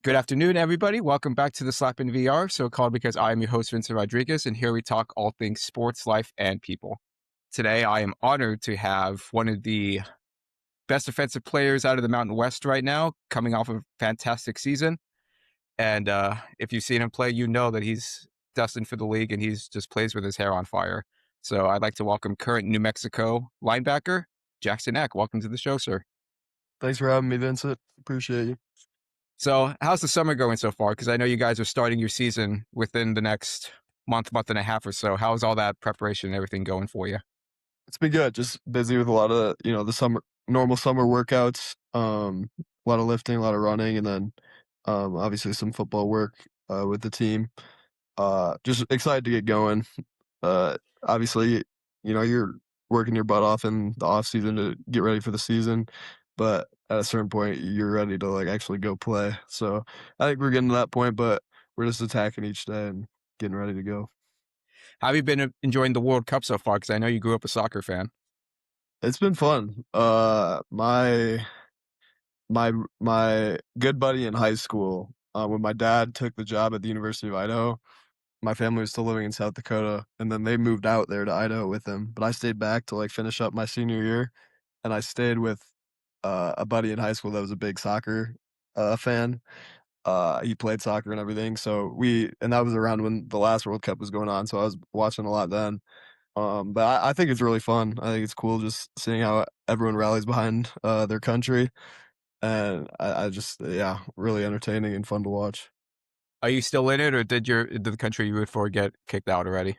Good afternoon, everybody. Welcome back to the S.L.A.P in VR, so called because I am your host, Vincent Rodriguez, and here we talk all things sports, life, and people. Today, I am honored to have one of the best defensive players out of the Mountain West right now, coming off a fantastic season. And if you've seen him play, you know that he's destined for the league, and he's just plays with his hair on fire. So I'd like to welcome current New Mexico linebacker, Jaxton Eck. Welcome to the show, sir. Thanks for having me, Vincent. Appreciate you. So, how's the summer going so far? Because I know you guys are starting your season within the next month and a half or so. How's all that preparation and everything going for you? It's been good. Just busy with a lot of, the normal summer workouts. A lot of lifting, a lot of running, and then obviously some football work with the team. Just excited to get going. Obviously, you're working your butt off in the off season to get ready for the season, but at a certain point, you're ready to like actually go play. So I think we're getting to that point, but we're just attacking each day and getting ready to go. How have you been enjoying the World Cup so far? Because I know you grew up a soccer fan. It's been fun. My good buddy in high school, when my dad took the job at the University of Idaho, my family was still living in South Dakota, and then they moved out there to Idaho with him. But I stayed back to like finish up my senior year, and I stayed with a buddy in high school that was a big soccer fan. He played soccer and everything, and that was around when the last World Cup was going on, so I was watching a lot then. But I think it's really fun. I think it's cool just seeing how everyone rallies behind their country, and I just really entertaining and fun to watch. Are you still in it, or did the country you root for get kicked out already?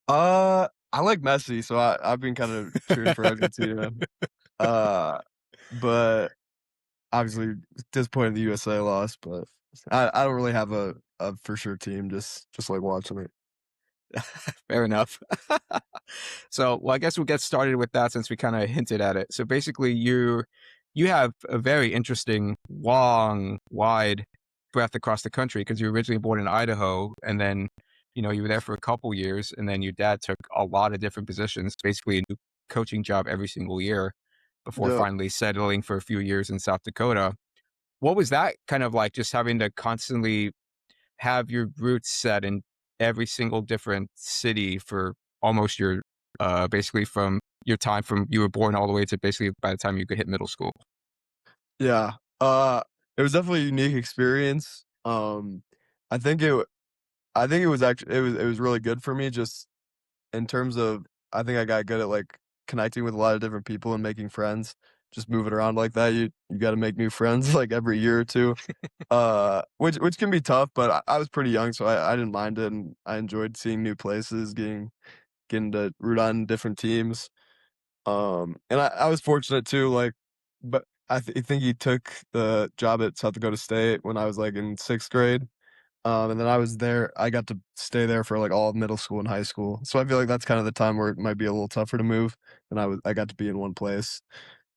I like Messi, so I've been kind of cheering for Argentina. Uh, but obviously disappointed the USA lost, but I don't really have a for sure team. Just like watching it. Fair enough. So, well, I guess we'll get started with that since we kind of hinted at it. So basically, you have a very interesting, long, wide breadth across the country because you were originally born in Idaho, and then you were there for a couple years, and then your dad took a lot of different positions, basically a new coaching job every single year before Yep. finally settling for a few years in South Dakota. What was that kind of like, just having to constantly have your roots set in every single different city for almost your basically from your time from you were born all the way to basically by the time you could hit middle school? Yeah. Uh, it was definitely a unique experience. I think it was actually it was really good for me just in terms of I think I got good at like connecting with a lot of different people and making friends. Just moving around like that, you got to make new friends like every year or two. Which can be tough, but I was pretty young, so I didn't mind it, and I enjoyed seeing new places, getting to root on different teams. And I was fortunate too, like, but I think he took the job at South Dakota State when I was like in sixth grade. And then I was there. I got to stay there for like all of middle school and high school. So I feel like that's kind of the time where it might be a little tougher to move. And I got to be in one place.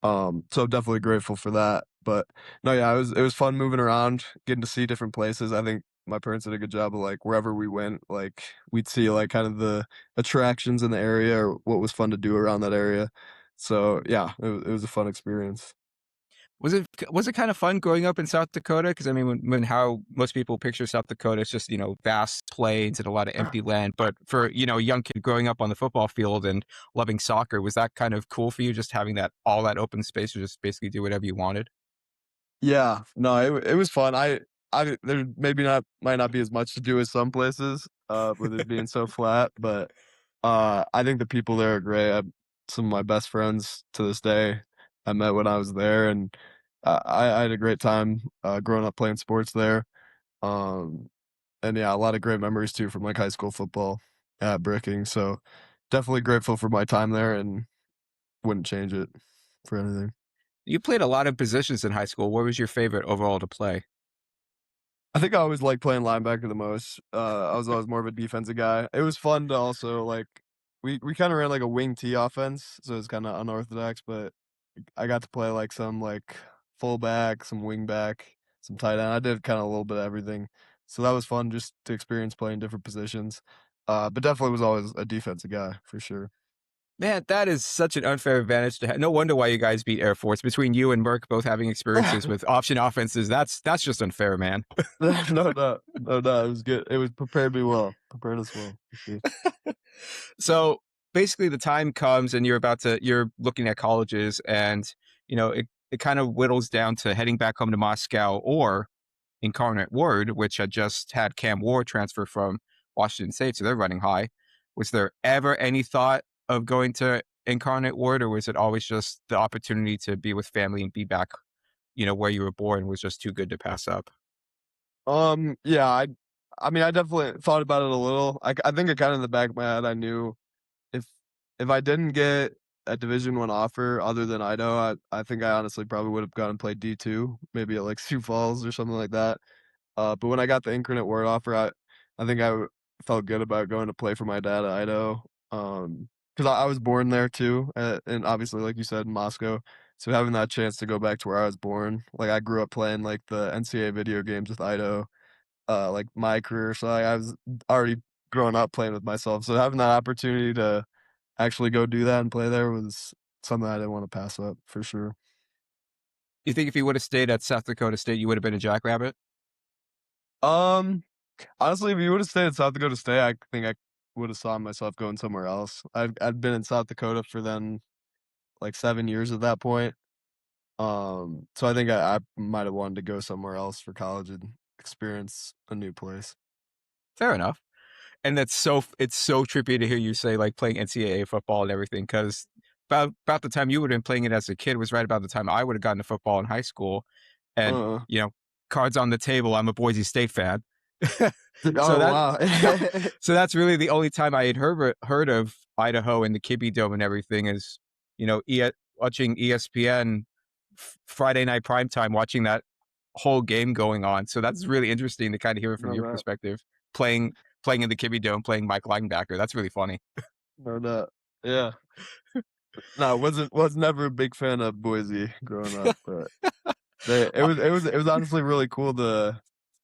So I'm definitely grateful for that. But no, yeah, it was fun moving around, getting to see different places. I think my parents did a good job of like wherever we went, like we'd see like kind of the attractions in the area or what was fun to do around that area. So yeah, it was a fun experience. Was it kind of fun growing up in South Dakota? Because I mean, when how most people picture South Dakota, it's just vast plains and a lot of empty land. But for a young kid growing up on the football field and loving soccer, was that kind of cool for you, just having that all that open space to just basically do whatever you wanted? Yeah, no, it was fun. I there maybe not might not be as much to do as some places, with it being so flat, but I think the people there are great. Some of my best friends to this day I met when I was there, and I had a great time growing up playing sports there. Um, and yeah, a lot of great memories too from like high school football at Bricking. So definitely grateful for my time there, and wouldn't change it for anything. You played a lot of positions in high school. What was your favorite overall to play? I think I always liked playing linebacker the most. I was always more of a defensive guy. It was fun to also like we kind of ran like a wing T offense, so it's kind of unorthodox. But I got to play like some like fullback, some wing back, some tight end. I did kind of a little bit of everything, so that was fun just to experience playing different positions. But definitely was always a defensive guy for sure. Man, that is such an unfair advantage to have. No wonder why you guys beat Air Force. Between you and Merck both having experiences with option offenses, that's just unfair, man. No doubt, no doubt. It was good. It was prepared me well, prepared us well for sure. So basically, the time comes and you're looking at colleges, and it kind of whittles down to heading back home to Moscow or Incarnate Word, which had just had Cam Ward transfer from Washington State, so they're running high. Was there ever any thought of going to Incarnate Word, or was it always just the opportunity to be with family and be back, where you were born was just too good to pass up? Yeah, I mean, I definitely thought about it a little. I think it kind of in the back of my head, I knew if if I didn't get a Division I offer other than Idaho, I think I honestly probably would have gone and played D2, maybe at like Sioux Falls or something like that. But when I got the Incarnate Word offer, I think felt good about going to play for my dad at Idaho. Because I was born there too, and obviously, like you said, in Moscow. So having that chance to go back to where I was born, like I grew up playing like the NCAA video games with Idaho, like my career. So I was already growing up playing with myself. So having that opportunity to actually go do that and play there was something I didn't want to pass up for sure. You think if you would have stayed at South Dakota State, you would have been a Jackrabbit? Um, Honestly, if you would have stayed in South Dakota State, I think I would have saw myself going somewhere else. I'd been in South Dakota for then like 7 years at that point. So I think I might have wanted to go somewhere else for college and experience a new place. Fair enough. And it's so trippy to hear you say like playing NCAA football and everything, because about the time you would have been playing it as a kid was right about the time I would have gotten to football in high school, and Uh, cards on the table. I'm a Boise State fan, so oh that wow. so that's really the only time I had heard of Idaho and the Kibbe Dome and everything is watching ESPN Friday night primetime, watching that whole game going on. So that's really interesting to kind of hear it from No your doubt. perspective, playing playing in the Kibbe Dome, playing Mike linebacker. That's really funny. No doubt. Yeah. No, was never a big fan of Boise growing up, but it was honestly really cool to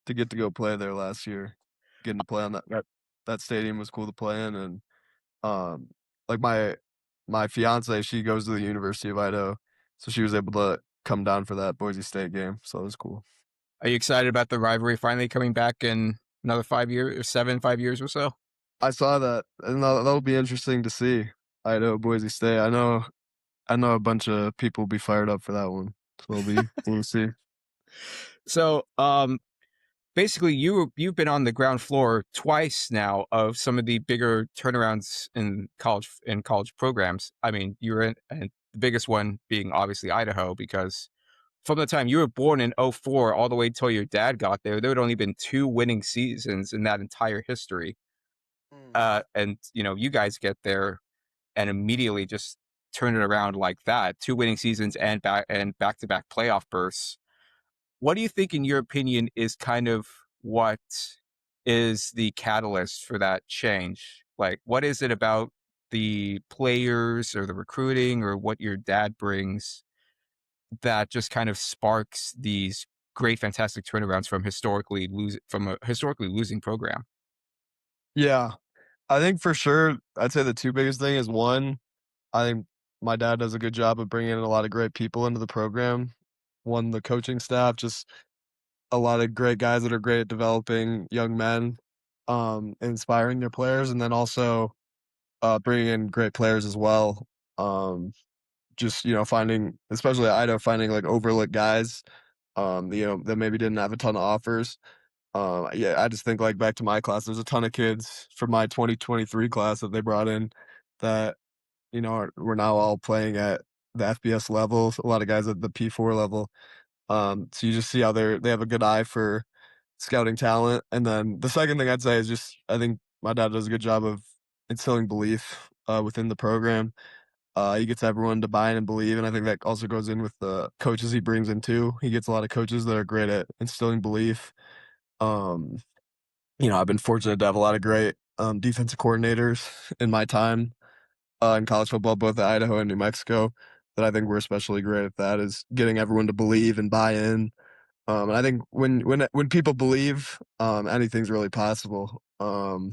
get to go play there last year. Getting to play on that stadium was cool to play in, and um like my fiance, she goes to the University of Idaho, so she was able to come down for that Boise State game, so it was cool. Are you excited about the rivalry finally coming back in another 5 years or 5 years or so? I saw that, and that'll be interesting to see. Idaho Boise State. I know a bunch of people will be fired up for that one, so it'll be we'll see. So, basically, you've been on the ground floor twice now of some of the bigger turnarounds in college programs. I mean, you're in, and the biggest one being obviously Idaho, because from the time you were born in '04 all the way till your dad got there had only been two winning seasons in that entire history. Mm. And you guys get there and immediately just turn it around like that. Two winning seasons and back to back playoff bursts. What do you think, in your opinion, is kind of what is the catalyst for that change? Like, what is it about the players or the recruiting or what your dad brings that just kind of sparks these great, fantastic turnarounds from a historically losing program? Yeah, I think for sure, I'd say the two biggest thing is one, I think my dad does a good job of bringing in a lot of great people into the program. One, the coaching staff, just a lot of great guys that are great at developing young men, inspiring their players, and then also bringing in great players as well. Um, just finding, especially at Idaho, finding like overlooked guys, that maybe didn't have a ton of offers. Yeah, I just think like back to my class, there's a ton of kids from my 2023 class that they brought in that we're now all playing at the FBS level. A lot of guys at the P4 level. So you just see how they have a good eye for scouting talent. And then the second thing I'd say is just I think my dad does a good job of instilling belief within the program. He gets everyone to buy in and believe, and I think that also goes in with the coaches he brings in too. He gets a lot of coaches that are great at instilling belief. Um, I've been fortunate to have a lot of great defensive coordinators in my time in college football, both at Idaho and New Mexico, that I think we're especially great at that is getting everyone to believe and buy in. And I think when people believe, anything's really possible. You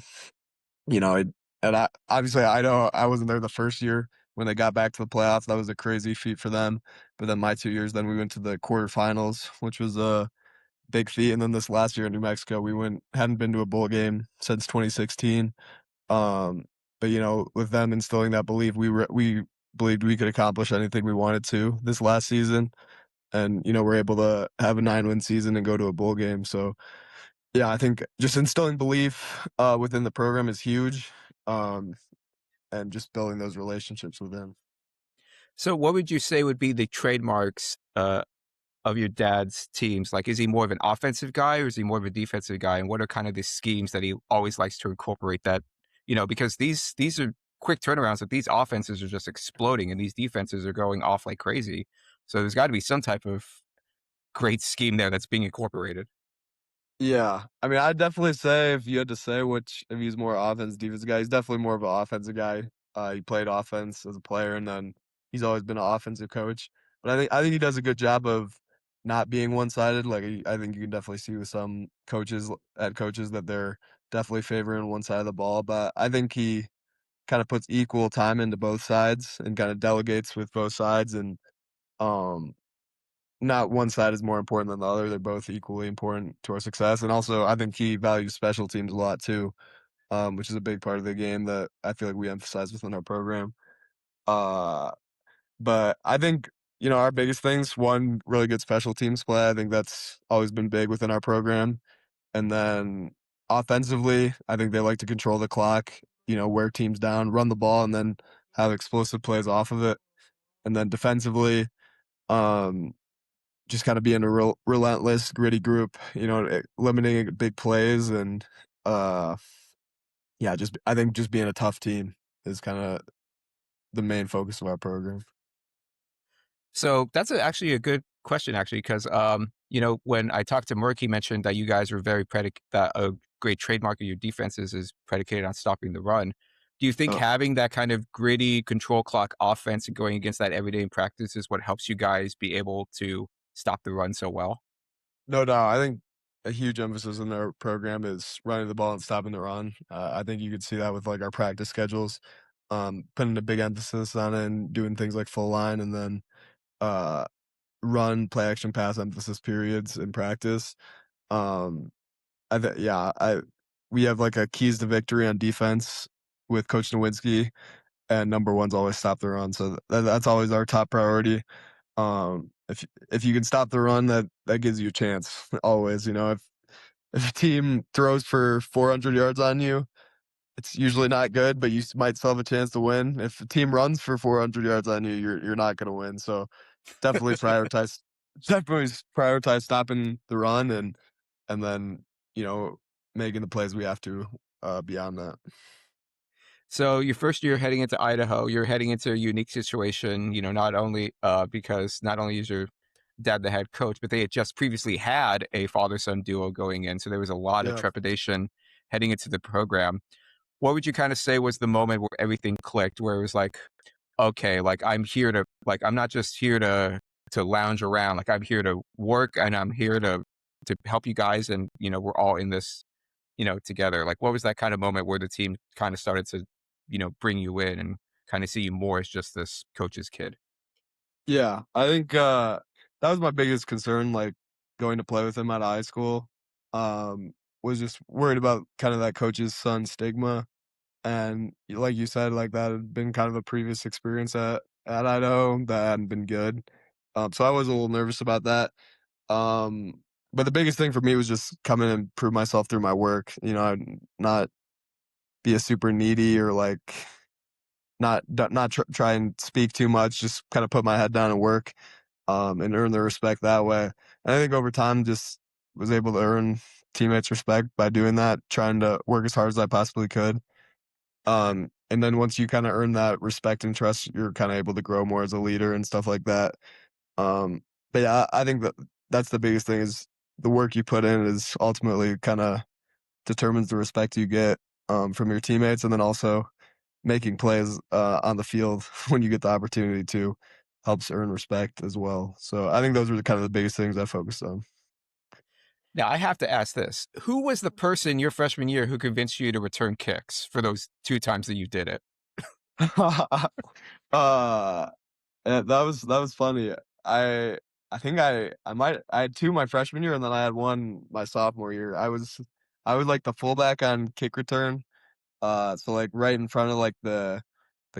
know, it, And obviously I know I wasn't there the first year when they got back to the playoffs. That was a crazy feat for them. But then my 2 years, then we went to the quarterfinals, which was a big feat. And then this last year in New Mexico, we hadn't been to a bowl game since 2016. Um, but with them instilling that belief, we believed we could accomplish anything we wanted to this last season, and we're able to have a 9-win season and go to a bowl game. So yeah, I think just instilling belief within the program is huge, um, and just building those relationships within. So, what would you say would be the trademarks of your dad's teams? Like, is he more of an offensive guy or is he more of a defensive guy? And what are kind of the schemes that he always likes to incorporate that, because these are quick turnarounds, that these offenses are just exploding and these defenses are going off like crazy. So there's got to be some type of great scheme there that's being incorporated. Yeah, I mean, I'd definitely say if you had to say which if he's more offense, defensive guy, he's definitely more of an offensive guy. He played offense as a player, and then he's always been an offensive coach. But I think he does a good job of not being one sided. Like I think you can definitely see with some head coaches, that they're definitely favoring one side of the ball. But I think he kind of puts equal time into both sides and kind of delegates with both sides, and um not one side is more important than the other. They're both equally important to our success. And also, I think he values special teams a lot too, which is a big part of the game that I feel like we emphasize within our program. Uh, but I think, our biggest things, one, really good special teams play. I think that's always been big within our program. And then offensively, I think they like to control the clock, wear teams down, run the ball, and then have explosive plays off of it. And then defensively, um, just kind of being a relentless, gritty group, limiting big plays, and uh, yeah, just I think just being a tough team is kind of the main focus of our program. So that's actually a good question, actually, because when I talked to Merck, he mentioned that you guys were that a great trademark of your defenses is predicated on stopping the run. Do you think Uh, having that kind of gritty control clock offense and going against that every day in practice is what helps you guys be able to stop the run so well? no doubt, I think a huge emphasis in our program is running the ball and stopping the run. I think you could see that with like our practice schedules, putting a big emphasis on it and doing things like full line, and then uh, run, play action, pass emphasis periods in practice. Um, yeah, I we have like a keys to victory on defense with Coach Nowinski, and number one's always stop the run. So that's always our top priority. If you can stop the run, that gives you a chance always. If a team throws for 400 yards on you, it's usually not good, but you might still have a chance to win. If a team runs for 400 yards on you, you're not going to win. So definitely prioritize definitely prioritize stopping the run, and then, you know, making the plays we have to, beyond that. So your first year heading into Idaho, you're heading into a unique situation, not only because not only is your dad the head coach, but they had just previously had a father-son duo going in. So there was a lot of Yeah. trepidation heading into the program. What would you kind of say was the moment where everything clicked, where it was like, okay, like I'm not just here to lounge around, like I'm here to work and I'm here to help you guys, and we're all in this together. Like, what was that kind of moment where the team kind of started to, bring you in and kind of see you more as just this coach's kid? Yeah, I think, that was my biggest concern, like, going to play with him out of high school, was just worried about kind of that coach's son stigma, and like you said, like, that had been kind of a previous experience at Idaho that hadn't been good, so I was a little nervous about that, but the biggest thing for me was just come in and prove myself through my work, not be a super needy, or, like, not try and speak too much, just kinda put my head down and work, and earn their respect that way. And I think over time, just was able to earn teammates' respect by doing that, trying to work as hard as I possibly could. And then once you kinda earn that respect and trust, you're kinda able to grow more as a leader and stuff like that. Um, but yeah, I think that's the biggest thing, is the work you put in is ultimately kinda determines the respect you get, from your teammates, and then also making plays, on the field when you get the opportunity to helps earn respect as well. So I think those were kind of the biggest things I focused on. Now I have to ask this: who was the person your freshman year who convinced you to return kicks for those 2 times that you did it? uh, that was funny. I I think I had two my freshman year, and then I had one my sophomore year. I was like the fullback on kick return, so like right in front of like the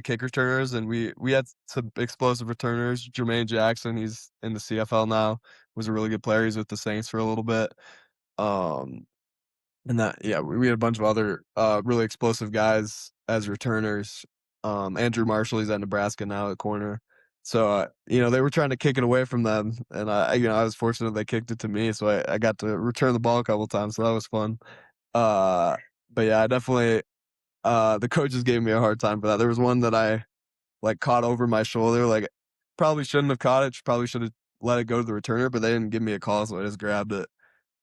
kick returners, and we had some explosive returners. Jermaine Jackson, he's in the CFL now, was a really good player. He's with the Saints for a little bit. Um, and that yeah, we had a bunch of other really explosive guys as returners. Andrew Marshall, he's at Nebraska now at corner. So they were trying to kick it away from them, and I was fortunate they kicked it to me, so I got to return the ball a couple times, so that was fun. Uh, but yeah, I definitely the coaches gave me a hard time for that. There was one that I like caught over my shoulder, like probably shouldn't have caught it. Probably should have let it go to the returner, but they didn't give me a call, so I just grabbed it.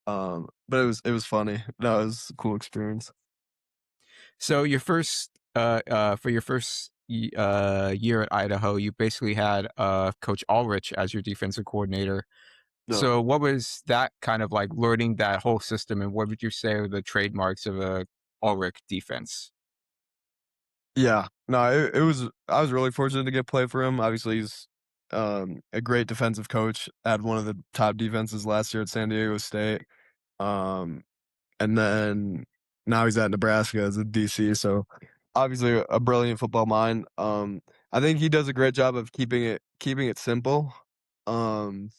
But it was funny. That was a cool experience. So your first, for your first year at Idaho, you basically had Coach Ulrich as your defensive coordinator. No, So what was that kind of like learning that whole system, and what would you say are the trademarks of a Ulrich defense? yeah, no, it was. I was really fortunate to get play for him. Obviously, he's a great defensive coach. Had one of the top defenses last year at San Diego State. Um, and then now he's at Nebraska as a DC. So obviously a brilliant football mind. I think he does a great job of keeping it simple. Um,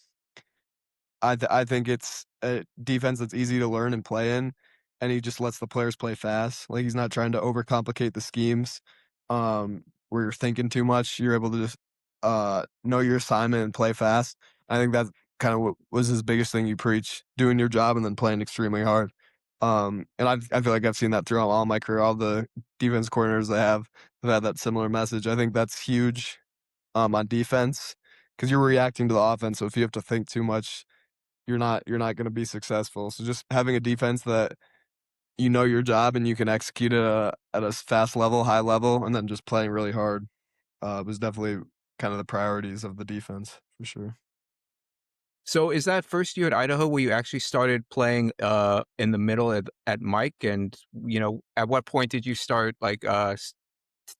I think it's a defense that's easy to learn and play in, and he just lets the players play fast. Like he's not trying to overcomplicate the schemes, where you're thinking too much. You're able to just know your assignment and play fast. I think that's kind of what was his biggest thing. You preach doing your job and then playing extremely hard. And I feel like I've seen that throughout all my career. All the defense coordinators I have had that similar message. I think that's huge on defense because you're reacting to the offense. So if you have to think too much, you're not going to be successful. So just having a defense that you know your job and you can execute at a fast level, high level, and then just playing really hard was definitely kind of the priorities of the defense for sure. So is that first year at Idaho where you actually started playing in the middle at Mike? And at what point did you start like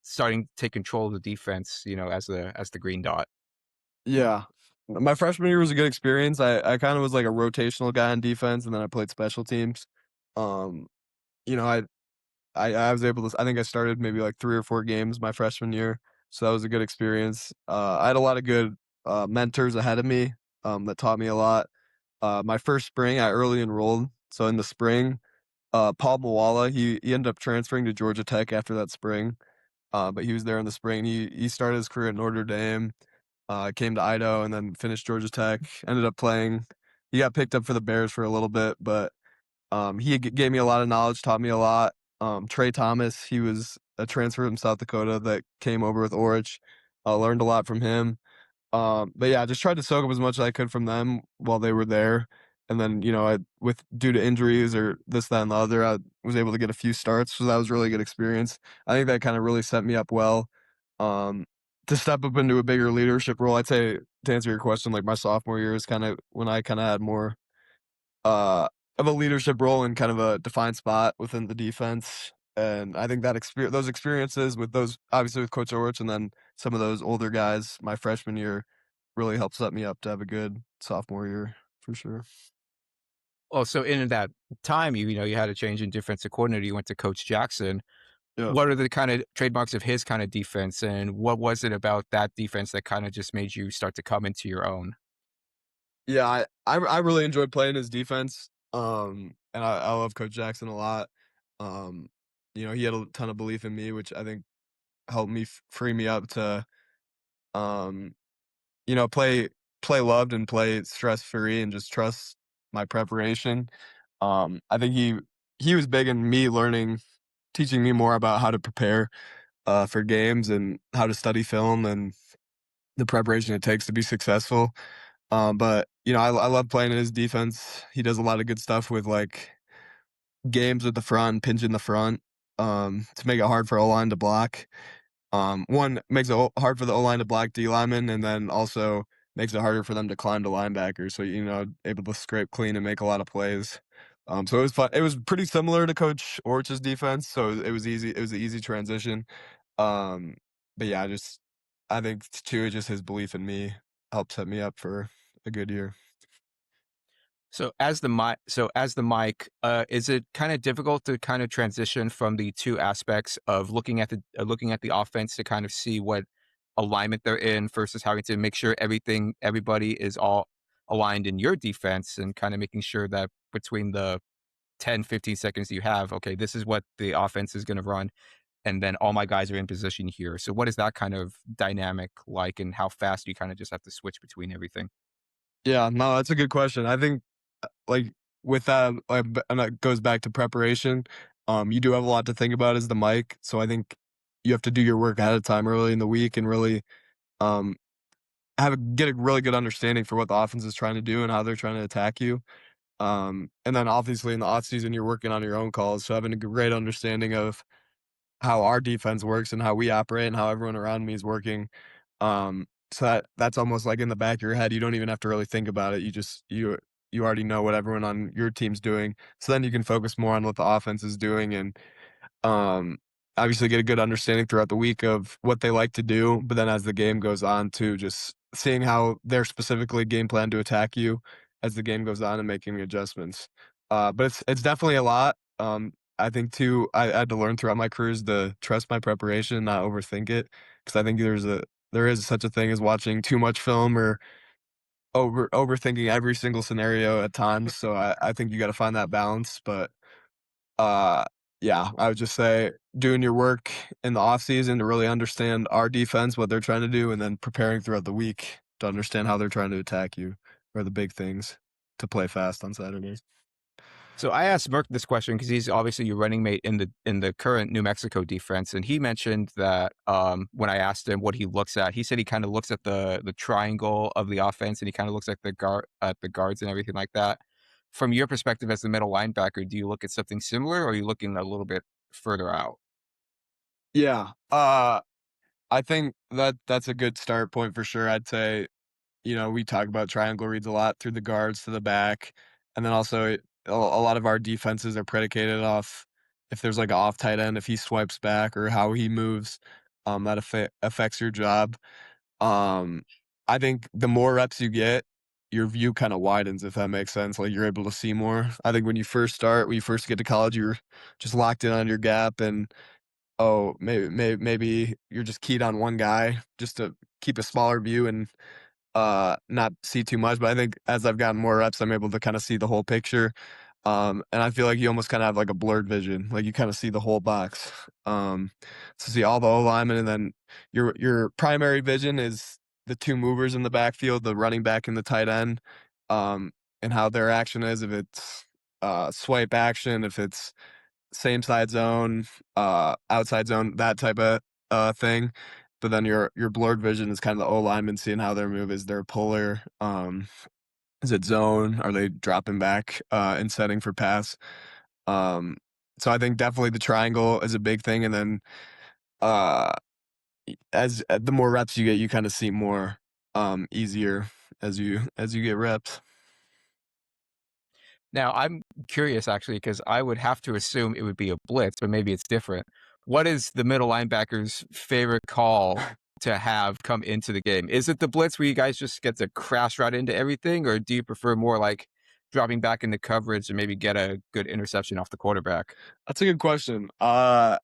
starting to take control of the defense? As the green dot. Yeah. My freshman year was a good experience. I kind of was like a rotational guy on defense, and then I played special teams. Um, you know, I was able to. I think I started maybe like 3 or 4 games my freshman year, so that was a good experience. I had a lot of good mentors ahead of me that taught me a lot. My first spring, I early enrolled, so in the spring, Paul Mawala, he ended up transferring to Georgia Tech after that spring, but he was there in the spring. He started his career at Notre Dame, came to Idaho, and then finished Georgia Tech. Ended up playing. He got picked up for the Bears for a little bit, but he gave me a lot of knowledge, taught me a lot. Trey Thomas, he was a transfer from South Dakota that came over with Orich. Learned a lot from him. But yeah, I just tried to soak up as much as I could from them while they were there. And then, with due to injuries or this, that, and the other, I was able to get a few starts. So that was a really good experience. I think that kind of really set me up well um, to step up into a bigger leadership role. I'd say to answer your question, like my sophomore year is kind of when I kind of had more uh, of a leadership role in kind of a defined spot within the defense. And I think that those experiences with those, obviously with Coach Orich and then some of those older guys, my freshman year, really helped set me up to have a good sophomore year for sure. Oh, so in that time, you had a change in defensive coordinator. You went to Coach Jackson. Yeah. What are the kind of trademarks of his kind of defense, and what was it about that defense that kind of just made you start to come into your own? Yeah, I really enjoyed playing his defense. And I love Coach Jackson a lot. Um, he had a ton of belief in me, which I think helped me free me up to um play loved and play stress free and just trust my preparation. I think he was big in me learning, teaching me more about how to prepare for games and how to study film and the preparation it takes to be successful. But I love playing in his defense. He does a lot of good stuff with like games with the front, pinch in the front, to make it hard for O line to block. One makes it hard for the O line to block D linemen, and then also makes it harder for them to climb to linebackers. So, able to scrape clean and make a lot of plays. So it was fun. It was pretty similar to Coach Orch's defense. So it was easy. It was an easy transition. Um, but yeah, I think too, just his belief in me helped set me up for a good year. So as the mic, is it kind of difficult to kind of transition from the two aspects of looking at the offense to kind of see what alignment they're in versus having to make sure everybody is all aligned in your defense and kind of making sure that between the 10, 15 seconds you have, okay, this is what the offense is going to run, and then all my guys are in position here. So what is that kind of dynamic like, and how fast you kind of just have to switch between everything? Yeah, no, that's a good question. I think like with that, and that goes back to preparation. You do have a lot to think about as the mic. So I think you have to do your work ahead of time early in the week and really um get a really good understanding for what the offense is trying to do and how they're trying to attack you. And then obviously in the off season you're working on your own calls. So having a great understanding of how our defense works and how we operate and how everyone around me is working. So that's almost like in the back of your head. You don't even have to really think about it. You already know what everyone on your team's doing. So then you can focus more on what the offense is doing and um, obviously get a good understanding throughout the week of what they like to do. But then as the game goes on, to just seeing how they're specifically game plan to attack you as the game goes on and making adjustments. But it's definitely a lot. I think too, I had to learn throughout my careers to trust my preparation, not overthink it, because I think there is such a thing as watching too much film or overthinking every single scenario at times. So I think you got to find that balance. But uh, yeah, I would just say doing your work in the off season to really understand our defense, what they're trying to do, and then preparing throughout the week to understand how they're trying to attack you are the big things to play fast on Saturdays. So I asked Merck this question because he's obviously your running mate in the current New Mexico defense, and he mentioned that when I asked him what he looks at, he said he kind of looks at the triangle of the offense, and he kind of looks at the guards and everything like that. From your perspective as the middle linebacker, do you look at something similar, or are you looking a little bit further out? Yeah, I think that's a good start point for sure. I'd say we talk about triangle reads a lot through the guards to the back, and then also a lot of our defenses are predicated off if there's like an off tight end, if he swipes back or how he moves, that affects your job. Um, I think the more reps you get, your view kind of widens, if that makes sense. Like you're able to see more. I think when you first get to college, you're just locked in on your gap, and oh, maybe you're just keyed on one guy just to keep a smaller view and not see too much. But I think as I've gotten more reps, I'm able to kind of see the whole picture. And I feel like you almost kind of have like a blurred vision, like you kind of see the whole box. To see all the O linemen, and then your primary vision is the two movers in the backfield, the running back and the tight end, um, and how their action is. If it's swipe action, if it's same side zone, outside zone, that type of thing. But then your blurred vision is kind of the O lineman seeing how their move is. Their puller, is it zone? Are they dropping back and setting for pass? Um, so I think definitely the triangle is a big thing, and then uh, as the more reps you get, you kind of see more easier as you get reps. Now, I'm curious actually because I would have to assume it would be a blitz, but maybe it's different. What is the middle linebacker's favorite call to have come into the game? Is it the blitz where you guys just get to crash right into everything, or do you prefer more like dropping back into coverage and maybe get a good interception off the quarterback? That's a good question. I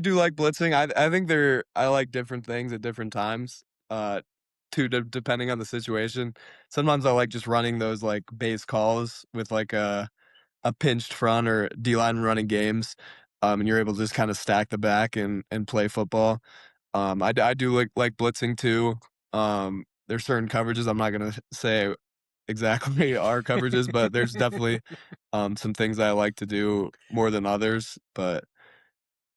do like blitzing. I think I like different things at different times. Depending on the situation. Sometimes I like just running those like base calls with like a pinched front or D line running games. And you're able to just kind of stack the back and play football. I do like blitzing too. There's certain coverages. I'm not gonna say exactly our coverages, but there's definitely some things I like to do more than others. But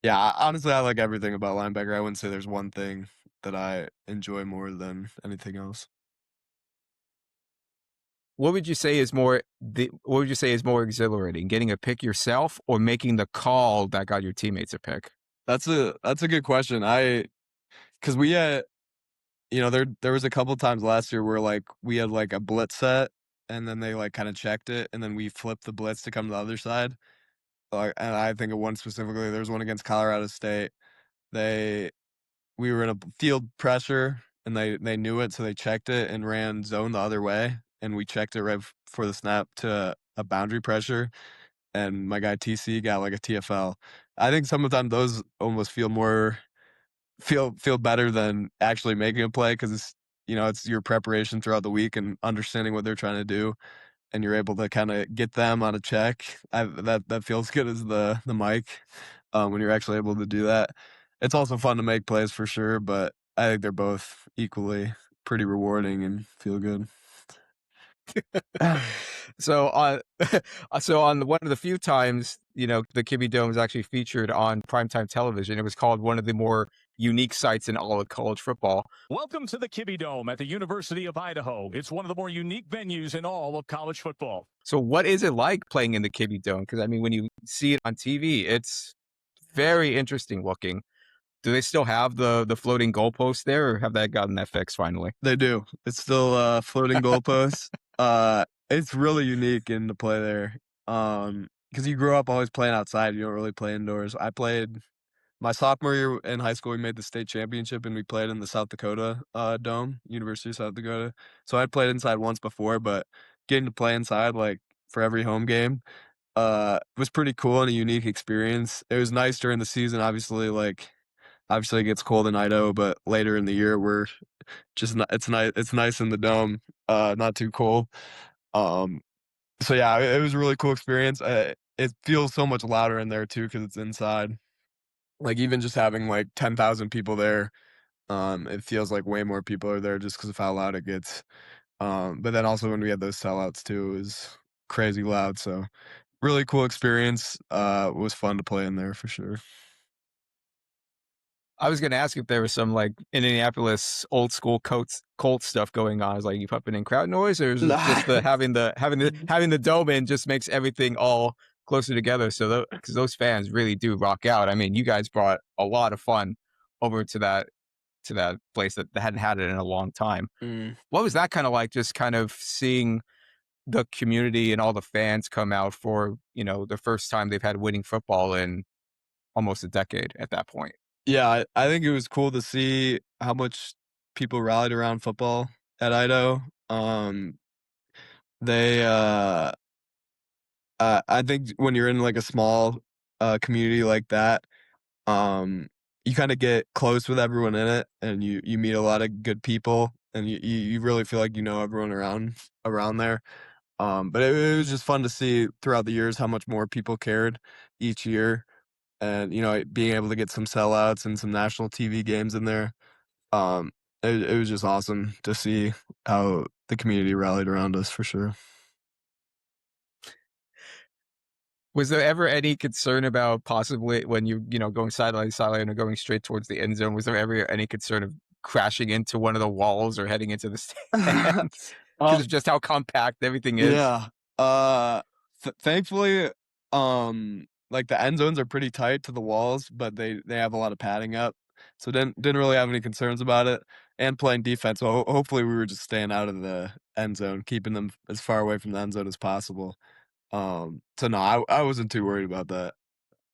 yeah, honestly, I like everything about linebacker. I wouldn't say there's one thing that I enjoy more than anything else. What would you say is more exhilarating, getting a pick yourself or making the call that got your teammates a pick? That's a good question. Because we there was a couple times last year where, like, we had, like, a blitz set, and then they, like, kinda checked it, and then we flipped the blitz to come to the other side. And I think of one specifically, there was one against Colorado State. They We were in a field pressure, and they knew it, so they checked it and ran zone the other way, and we checked it right before the snap to a boundary pressure, and my guy TC got, like, a TFL. I think sometimes those almost feel better than actually making a play because it's your preparation throughout the week and understanding what they're trying to do, and you're able to kinda get them on a check. That feels good as the mic, when you're actually able to do that. It's also fun to make plays for sure, but I think they're both equally pretty rewarding and feel good. So on so on one of the few times, the Kibby Dome was actually featured on primetime television, it was called one of the more unique sites in all of college football. Welcome to the Kibby Dome at the University of Idaho. It's one of the more unique venues in all of college football. So what is it like playing in the Kibby Dome? Because I mean, when you see it on TV, it's very interesting looking. Do they still have the floating goalposts there, or have they gotten that fixed finally? They do. It's still, floating goalposts. It's really unique in the play there, because you grow up always playing outside, you don't really play indoors. I played my sophomore year in high school, we made the state championship, and we played in the South Dakota, dome, University of South Dakota. So I'd played inside once before, but getting to play inside, like, for every home game, was pretty cool and a unique experience. It was nice during the season, obviously it gets cold in Idaho, but later in the year, we're just ni it's nice in the dome, not too cold. Um, so yeah, it was a really cool experience. It feels so much louder in there too because it's inside. Like, even just having, like, 10,000 people there, it feels like way more people are there just because of how loud it gets. But then also when we had those sellouts too, it was crazy loud, so really cool experience. It was fun to play in there for sure. I was gonna ask if there was some like Indianapolis old school Colts stuff going on. Is like you pumping in crowd noise, or is it Nah. just the having the dome in just makes everything all closer together? So because those fans really do rock out. I mean, you guys brought a lot of fun over to that place that hadn't had it in a long time. Mm. What was that kind of like? Just kind of seeing the community and all the fans come out for the first time they've had winning football in almost a decade at that point. Yeah, I think it was cool to see how much people rallied around football at Idaho. They, I think when you're in, like, a small, community like that, um, you kinda get close with everyone in it, and you meet a lot of good people, and you really feel like you know everyone around there. But it was just fun to see throughout the years how much more people cared each year, and, being able to get some sellouts and some national TV games in there. Um, it was just awesome to see how the community rallied around us for sure. Was there ever any concern about possibly when going sideline to sideline or going straight towards the end zone? Was there ever any concern of crashing into one of the walls or heading into the stands Uh, because of just how compact everything is? yeah. Thankfully, like, the end zones are pretty tight to the walls, but they have a lot of padding up, so didn't really have any concerns about it, and playing defense, so hopefully we were just staying out of the end zone, keeping them as far away from the end zone as possible. So no, I wasn't too worried about that,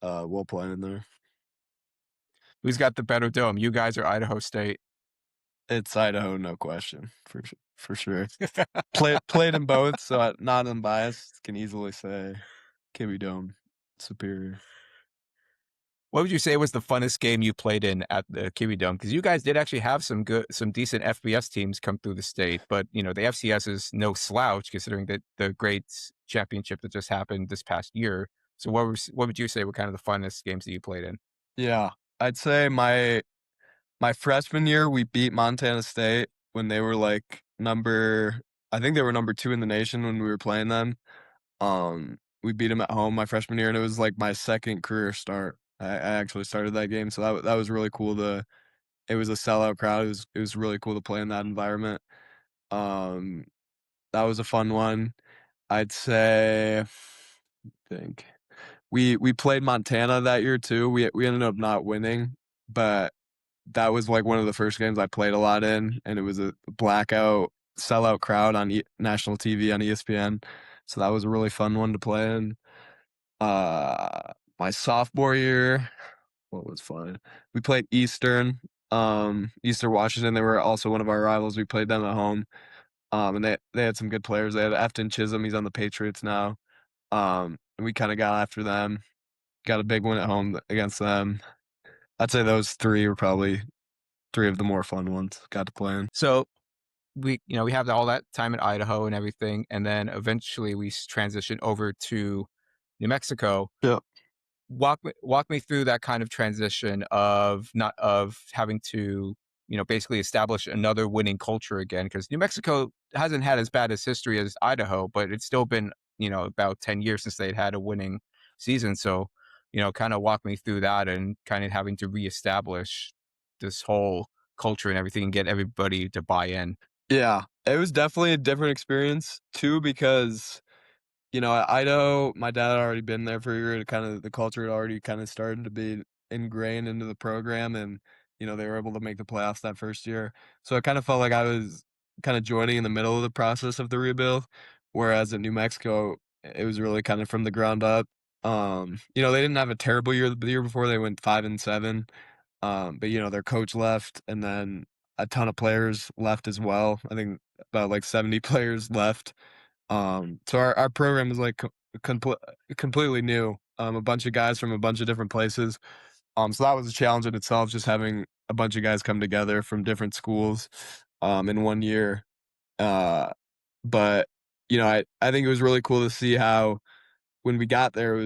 while playing there. Who's got the better dome? You guys or Idaho State? It's Idaho, no question, for sure. Played in both, so not unbiased, can easily say Kiwi Dome superior. What would you say was the funnest game you played in at the Kiwi Dome? Because you guys did actually have some decent FBS teams come through the state, but the FCS is no slouch considering that the great championship that just happened this past year. So what would you say were kind of the funnest games that you played in? Yeah, I'd say my freshman year, we beat Montana State when they were, like, I think they were number 2 in the nation when we were playing them. We beat them at home my freshman year, and it was, like, my second career start. I actually started that game, so that was really cool to it was a sellout crowd, it was really cool to play in that environment. Um, that was a fun one. I'd say think we played Montana that year too. We ended up not winning, but that was like one of the first games I played a lot in, and it was a blackout sellout crowd on national TV on ESPN. So that was a really fun one to play in. My sophomore year, what was fun? We played Eastern Washington. They were also one of our rivals. We played them at home. And they had some good players. They had Efton Chisholm. He's on the Patriots now. And we kind of got after them. Got a big win at home against them. I'd say those three were probably three of the more fun ones got to play in. So we have all that time in Idaho and everything, and then eventually we transitioned over to New Mexico. Yeah. Walk me through that kind of transition of having to basically establish another winning culture again, because New Mexico hasn't had as bad as history as Idaho, but it's still been about 10 years since they'd had a winning season. So kind of walk me through that and kind of having to reestablish this whole culture and everything and get everybody to buy in. Yeah, it was definitely a different experience too, because at Idaho, my dad had already been there for a year. The culture had already kind of started to be ingrained into the program, and they were able to make the playoffs that first year. So it kind of felt like I was kind of joining in the middle of the process of the rebuild. Whereas in New Mexico, it was really kind of from the ground up. They didn't have a terrible year the year before. They went 5-7. But their coach left, and then a ton of players left as well. I think about like 70 players left. So our program is like completely new. A bunch of guys from a bunch of different places. So that was a challenge in itself, just having a bunch of guys come together from different schools, in one year. But I think it was really cool to see how when we got there,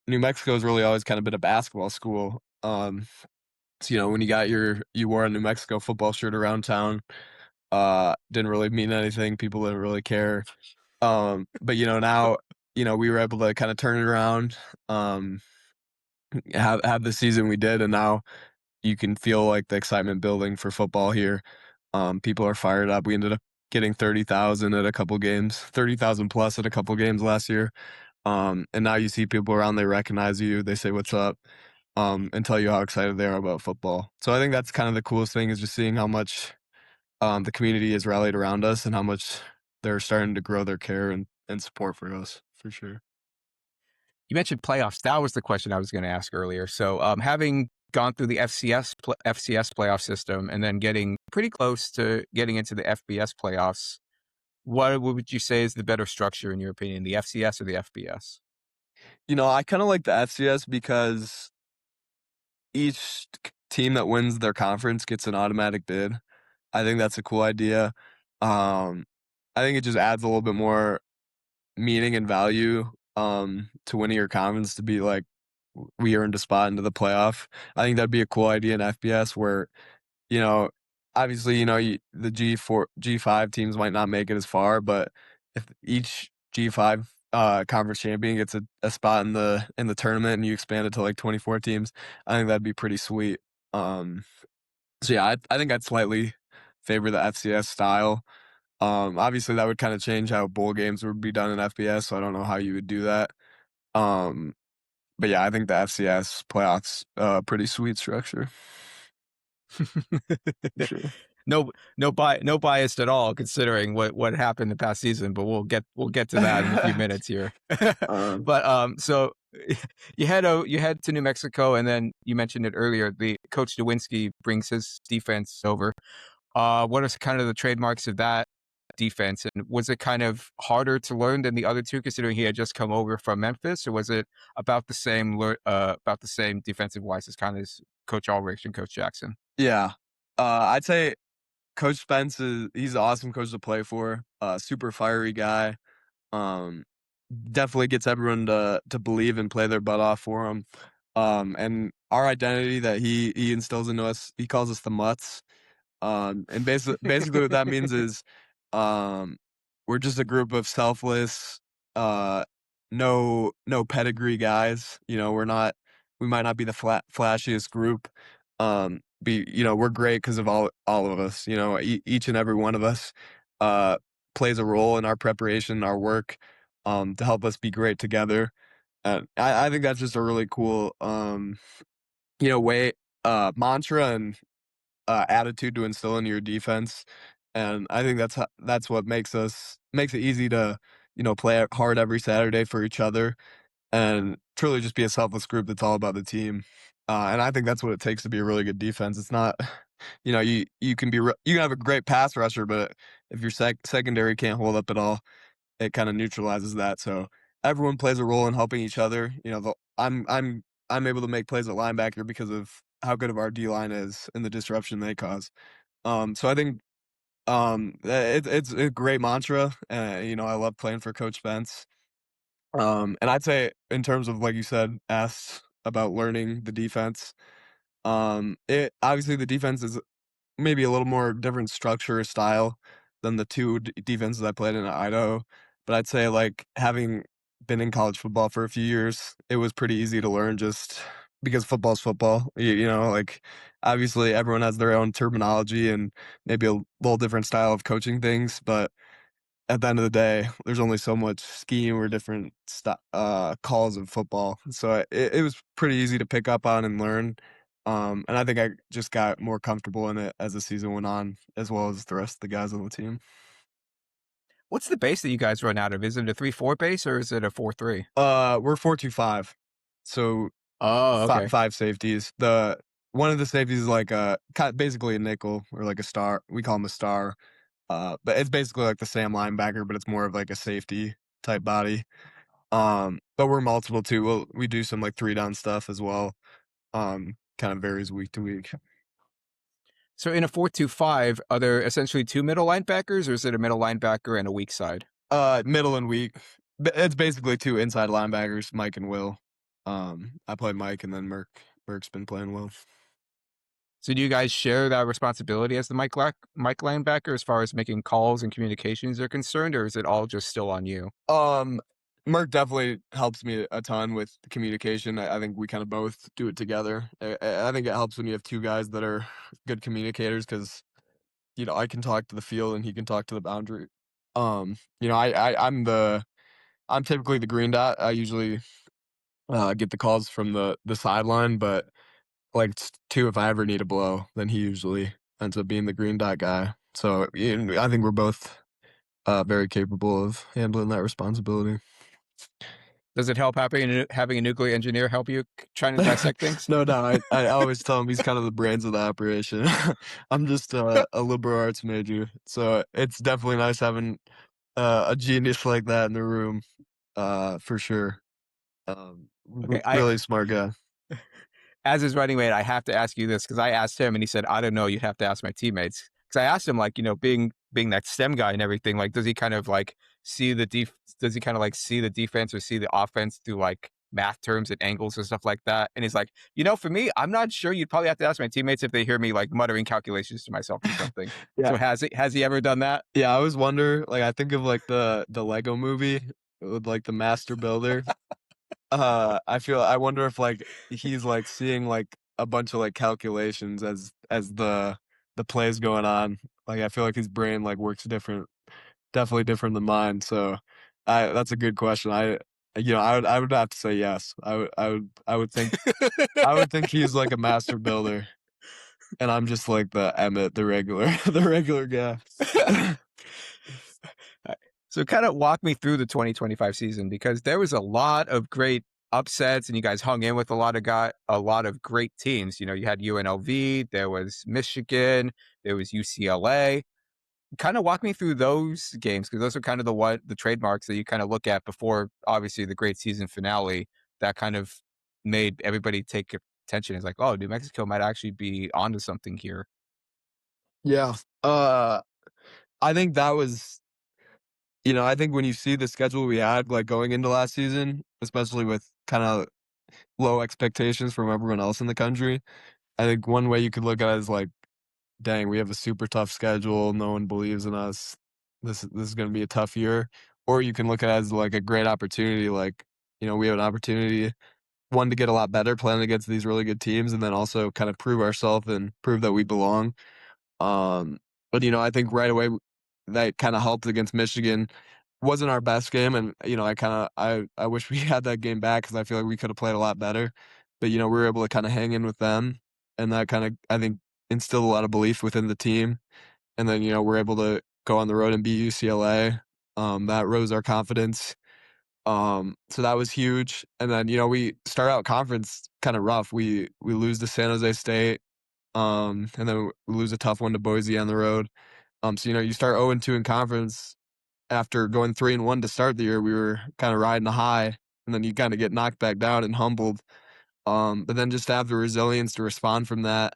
New Mexico has really always kind of been a basketball school. So, when you wore a New Mexico football shirt around town, didn't really mean anything. People didn't really care. But now, we were able to kind of turn it around, have the season we did, and now you can feel like the excitement building for football here. People are fired up. We ended up getting 30,000 at a couple games, 30,000 plus at a couple games last year. And now you see people around, they recognize you, they say what's up, and tell you how excited they are about football. So I think that's kind of the coolest thing, is just seeing how much the community has rallied around us and how much they're starting to grow their care and support for us, for sure. You mentioned playoffs. That was the question I was going to ask earlier. So having gone through the FCS playoff system and then getting pretty close to getting into the FBS playoffs, what would you say is the better structure in your opinion, the FCS or the FBS? I kind of like the FCS because each team that wins their conference gets an automatic bid. I think that's a cool idea. I think it just adds a little bit more meaning and value to winning your conference, to be like, we earned a spot into the playoff. I think that'd be a cool idea in FBS where, you know, obviously, the G5 teams might not make it as far, but if each G5 conference champion gets a spot in the tournament and you expand it to like 24 teams, I think that'd be pretty sweet. So yeah, I think I'd slightly favor the FCS style. Obviously that would kind of change how bowl games would be done in FBS, so I don't know how you would do that. Um, but yeah, I think the FCS playoffs, pretty sweet structure. Sure. No bias at all, considering what happened the past season. But we'll get to that in a few minutes here. But so you head to New Mexico, and then you mentioned it earlier. The coach Nowinski brings his defense over. What are kind of the trademarks of that defense, and was it kind of harder to learn than the other two, considering he had just come over from Memphis, or was it about the same defensive wise as kind of as Coach Ulrich and Coach Jackson? Yeah, I'd say Coach Spence he's an awesome coach to play for. Super fiery guy. Um, Definitely gets everyone to believe and play their butt off for him. And our identity that he instills into us, he calls us the Mutts. And basically what that means is, um, we're just a group of selfless, uh, no pedigree guys. We might not be the flashiest group. We're great because of all of us. Each and every one of us, plays a role in our preparation, our work, to help us be great together. And I think that's just a really cool, way, mantra, and attitude to instill into your defense, and I think that's what makes it easy to, play hard every Saturday for each other and truly just be a selfless group that's all about the team. And I think that's what it takes to be a really good defense. It's not, you can you can have a great pass rusher, but if your secondary can't hold up at all, it kind of neutralizes that. So everyone plays a role in helping each other. I'm able to make plays at linebacker because of how good of our D line is and the disruption they cause. So I think it's a great mantra. I love playing for Coach Spence. And I'd say in terms of, like you said, asked about learning the defense, it obviously the defense is maybe a little more different structure or style than the two defenses I played in Idaho. But I'd say like having been in college football for a few years, it was pretty easy to learn just because football's football. Like obviously everyone has their own terminology and maybe a little different style of coaching things, but at the end of the day, there's only so much scheme or different calls of football. So it was pretty easy to pick up on and learn. And I think I just got more comfortable in it as the season went on, as well as the rest of the guys on the team. What's the base that you guys run out of? Is it a 3-4 base or is it a 4-3? We're 4-2-5, so Oh, okay. five safeties. The one of the safeties is like basically a nickel or like a star. We call him a star. But it's basically like the Sam linebacker, but it's more of like a safety type body. But we're multiple too. We do some like 3-down stuff as well. Kind of varies week to week. So in a 4-2-5, are there essentially two middle linebackers, or is it a middle linebacker and a weak side? Middle and weak. It's basically two inside linebackers, Mike and Will. I play Mike, and then Merc's been playing Will. So do you guys share that responsibility as the Mike linebacker as far as making calls and communications are concerned, or is it all just still on you? Merc definitely helps me a ton with the communication. I think we kind of both do it together. I think it helps when you have two guys that are good communicators because I can talk to the field and he can talk to the boundary. I'm typically the green dot. I usually get the calls from the sideline, but like two, if I ever need a blow, then he usually ends up being the green dot guy. So I think we're both very capable of handling that responsibility. Does it help having a nuclear engineer help you trying to dissect things? No, I always tell him he's kind of the brains of the operation. I'm just a liberal arts major, so it's definitely nice having a genius like that in the room, for sure. Okay, Really smart guy. as his running mate, I have to ask you this because I asked him and he said, I don't know, you'd have to ask my teammates. Because I asked him, like, being that STEM guy and everything, like, does he kind of like see the defense or see the offense through like math terms and angles and stuff like that? And he's like, for me, I'm not sure. You'd probably have to ask my teammates if they hear me like muttering calculations to myself or something. Yeah. So has he ever done that? Yeah, I always wonder, like, I think of like the Lego movie with like the master builder. I wonder if like he's like seeing like a bunch of like calculations as the plays going on. Like I feel like his brain like works definitely different than mine. So that's a good question. I would have to say yes. I would think he's like a master builder and I'm just like the Emmett, the regular the regular guy. So kind of walk me through the 2025 season because there was a lot of great upsets and you guys hung in with a lot of great teams. You had UNLV, there was Michigan, there was UCLA. Kind of walk me through those games because those are kind of the trademarks that you kind of look at before obviously the great season finale that kind of made everybody take attention. It's like, oh, New Mexico might actually be onto something here. Yeah. I think that was I think when you see the schedule we had, like, going into last season, especially with kinda low expectations from everyone else in the country, I think one way you could look at it is like, "Dang, we have a super tough schedule, no one believes in us. This is gonna be a tough year." Or you can look at it as, like, a great opportunity, like, we have an opportunity, one, to get a lot better playing against these really good teams, and then also kind of prove ourselves and prove that we belong. Um, but, I think right away that kinda helped against Michigan. Wasn't our best game, and, I wish we had that game back because I feel like we coulda played a lot better. But, we were able to kinda hang in with them, and that kinda, I think, instilled a lot of belief within the team. And then, we're able to go on the road and beat UCLA. That rose our confidence. So that was huge. And then, we start out conference kind of rough. We lose to San Jose State, and then we lose a tough one to Boise on the road. So, you start 0-2 in conference after going 3-1 to start the year. We were kind of riding a high, and then you kind of get knocked back down and humbled. But then just to have the resilience to respond from that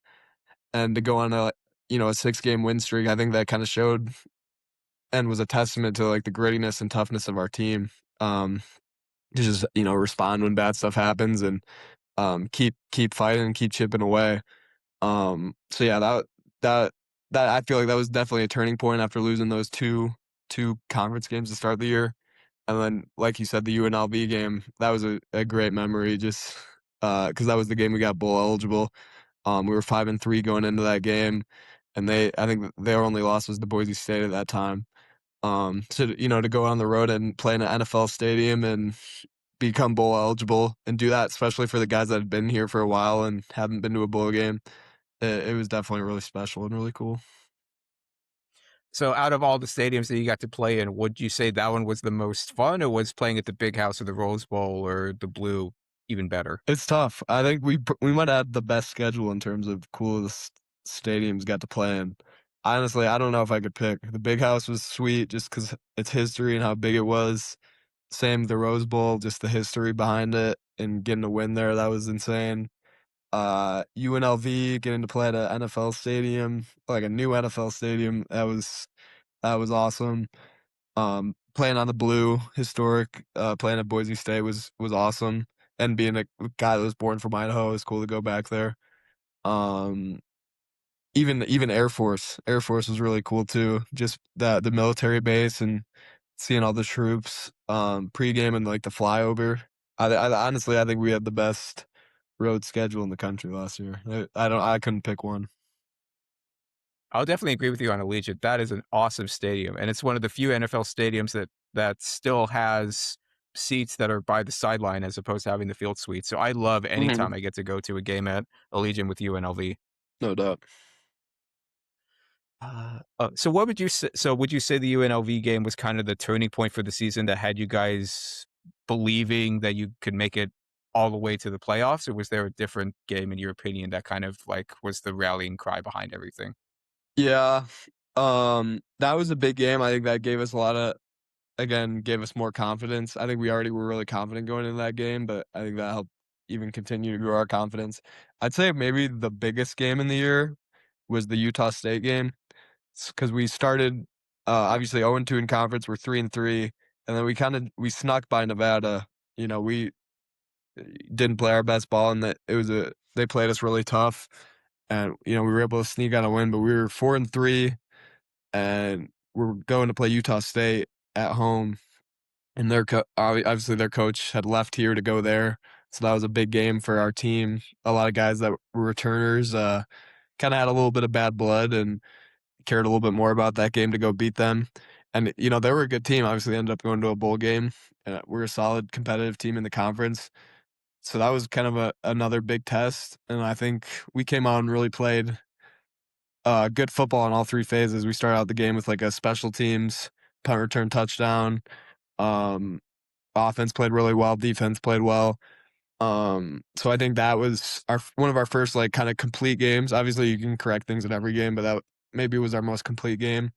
and to go on a 6-game win streak, I think that kind of showed and was a testament to like the grittiness and toughness of our team. To just respond when bad stuff happens and keep fighting and keep chipping away. So yeah, that I feel like that was definitely a turning point after losing those two conference games to start the year. And then, like you said, the UNLV game, that was a great memory just because that was the game we got bowl eligible. We were 5-3 going into that game, and I think their only loss was to Boise State at that time. So to go on the road and play in an NFL stadium and become bowl eligible and do that, especially for the guys that had been here for a while and haven't been to a bowl game, it was definitely really special and really cool. So out of all the stadiums that you got to play in, would you say that one was the most fun, or was playing at the Big House or the Rose Bowl or the Blue even better? It's tough. I think we might have the best schedule in terms of coolest stadiums got to play in. Honestly, I don't know if I could pick. The Big House was sweet just because its history and how big it was. Same with the Rose Bowl, just the history behind it and getting a win there, that was insane. UNLV getting to play at an NFL stadium, like a new NFL stadium, that was awesome. Playing on the Blue, historic. Playing at Boise State was awesome, and being a guy that was born from Idaho, it was cool to go back there. Um, even Air Force was really cool too. Just the military base and seeing all the troops. Pregame and like the flyover. I honestly, I think we had the best road schedule in the country last year. I couldn't pick one. I'll definitely agree with you on Allegiant. That is an awesome stadium, and it's one of the few NFL stadiums that still has seats that are by the sideline as opposed to having the field suite. So I love any Mhm. time I get to go to a game at Allegiant with UNLV. No doubt. So what would you say? So would you say the UNLV game was kind of the turning point for the season that had you guys believing that you could make it all the way to the playoffs, or was there a different game in your opinion that kind of like was the rallying cry behind everything? Yeah. That was a big game. I think that gave us a lot of again, gave us more confidence. I think we already were really confident going into that game, but I think that helped even continue to grow our confidence. I'd say maybe the biggest game in the year was the Utah State game because we started obviously 0-2 in conference. We're 3-3, and then we snuck by Nevada. We didn't play our best ball, and that they played us really tough, and we were able to sneak out a win. But we were 4-3, and we're going to play Utah State at home. And obviously their coach had left here to go there, so that was a big game for our team. A lot of guys that were returners kind of had a little bit of bad blood and cared a little bit more about that game to go beat them. And they were a good team. Obviously, they ended up going to a bowl game. We're a solid competitive team in the conference, so that was kind of another big test. And I think we came out and really played good football in all three phases. We started out the game with like a special teams punt return touchdown. Um, Offense played really well, defense played well. So I think that was one of our first like kind of complete games. Obviously, you can correct things in every game, but that maybe was our most complete game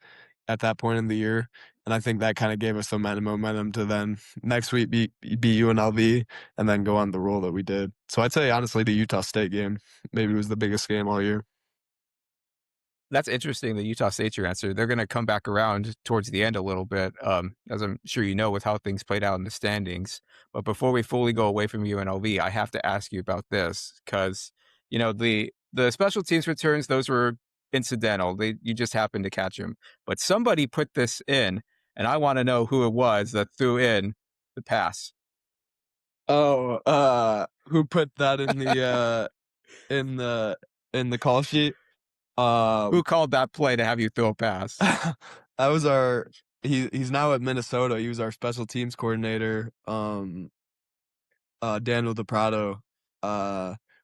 at that point in the year. And I think that kind of gave us some momentum to then next week beat UNLV and then go on the roll that we did. So I'd say honestly the Utah State game maybe was the biggest game all year. That's interesting that Utah State's your answer. They're going to come back around towards the end a little bit, as I'm sure you know, with how things played out in the standings. But before we fully go away from UNLV, I have to ask you about this because the special teams returns, those were incidental. You just happened to catch them. But somebody put this in, and I want to know who it was that threw in the pass. Oh, who put that in the in the in the call sheet? Who called that play to have you throw a pass? That was he's now at Minnesota. He was our special teams coordinator, Daniel DePrado.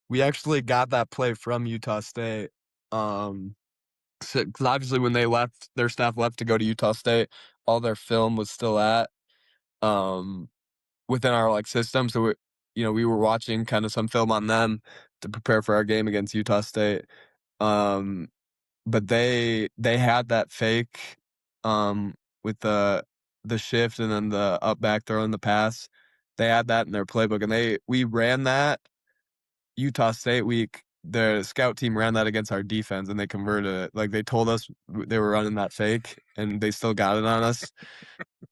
We actually got that play from Utah State. Because obviously when they left, their staff left to go to Utah State, all their film was still um, within our like system. So we were watching kind of some film on them to prepare for our game against Utah State. Um, but they had that fake with the shift and then the up back throw and the pass. They had that in their playbook, and we ran that Utah State week. The scout team ran that against our defense, and they converted it. Like they told us they were running that fake, and they still got it on us.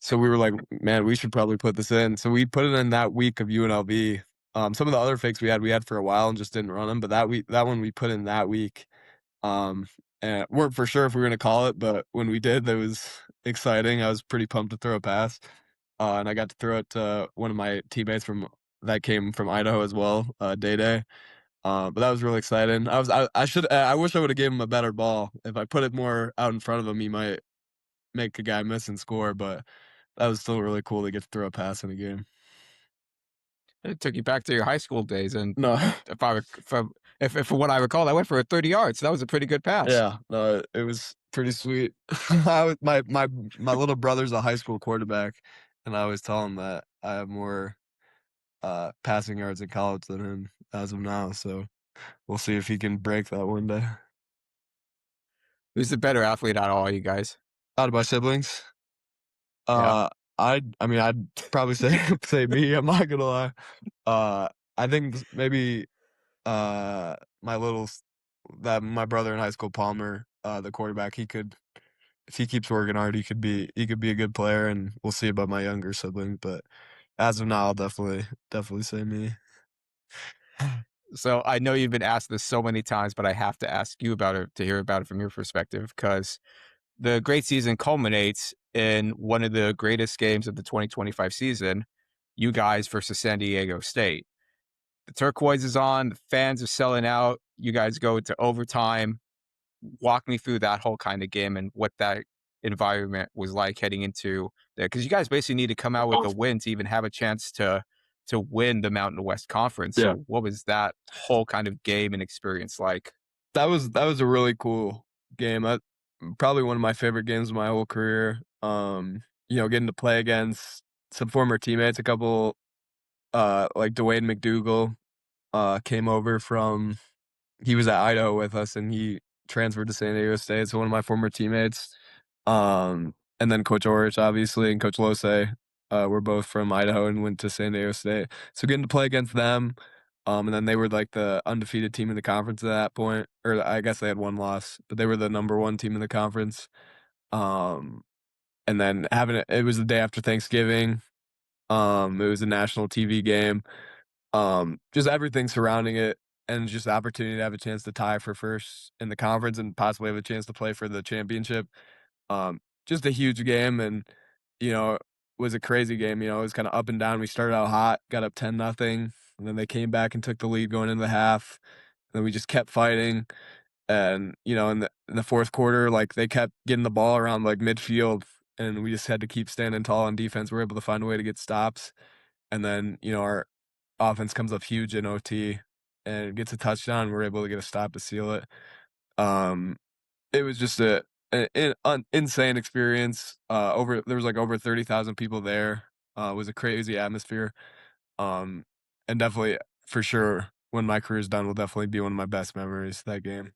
So we were like, man, we should probably put this in. So we put it in that week of UNLV. Some of the other fakes we had for a while and just didn't run them, but that one we put in that week. And weren't for sure if we were going to call it, but when we did, that was exciting. I was pretty pumped to throw a pass. And I got to throw it to one of my teammates that came from Idaho as well, Day. But that was really exciting. I wish I would have gave him a better ball. If I put it more out in front of him, he might make a guy miss and score, but that was still really cool to get to throw a pass in a game. It took you back to your high school days, and No. if from what I recall, I went for a 30 yards. So that was a pretty good pass. Yeah, no, it was pretty sweet. My little brother's a high school quarterback, and I always tell him that I have more passing yards in college than him as of now. So we'll see if he can break that one day. Who's the better athlete out of all you guys? Out of my siblings, Yeah. I'd probably say me. I'm not gonna lie. I think maybe my my brother in high school, Palmer, the quarterback, if he keeps working hard, he could be a good player, and we'll see about my younger sibling. But as of now, I'll definitely say me. So I know you've been asked this so many times, but I have to ask you about it to hear about it from your perspective, because the great season culminates in one of the greatest games of the 2025 season, you guys versus San Diego State. The turquoise is on, the fans are selling out, you guys go into overtime. Walk me through that whole kind of game and what that environment was like heading into there, because you guys basically need to come out with a win to even have a chance to win the Mountain West Conference. Yeah. So what was that whole kind of game and experience like? That was a really cool game. Probably one of my favorite games of my whole career. Getting to play against some former teammates, a couple like Dwayne McDougal came over he was at Idaho with us, and he transferred to San Diego State. So one of my former teammates, and then Coach Orich, obviously, and Coach Lose, were both from Idaho and went to San Diego State. So getting to play against them, and then they were like the undefeated team in the conference at that point, or I guess they had one loss, but they were the number one team in the conference. And then it was the day after Thanksgiving. It was a national TV game. Just everything surrounding it, and just the opportunity to have a chance to tie for first in the conference and possibly have a chance to play for the championship. Just a huge game, and it was a crazy game. It was kind of up and down. We started out hot, got up 10-0, and then they came back and took the lead going into the half. And then we just kept fighting, and in the fourth quarter, like they kept getting the ball around like midfield, and we just had to keep standing tall on defense. We were able to find a way to get stops, and then our offense comes up huge in OT and gets a touchdown. We're able to get a stop to seal it. It was just an insane experience. There was like over 30,000 people there. It was a crazy atmosphere. And definitely, for sure, when my career's done, will definitely be one of my best memories, that game.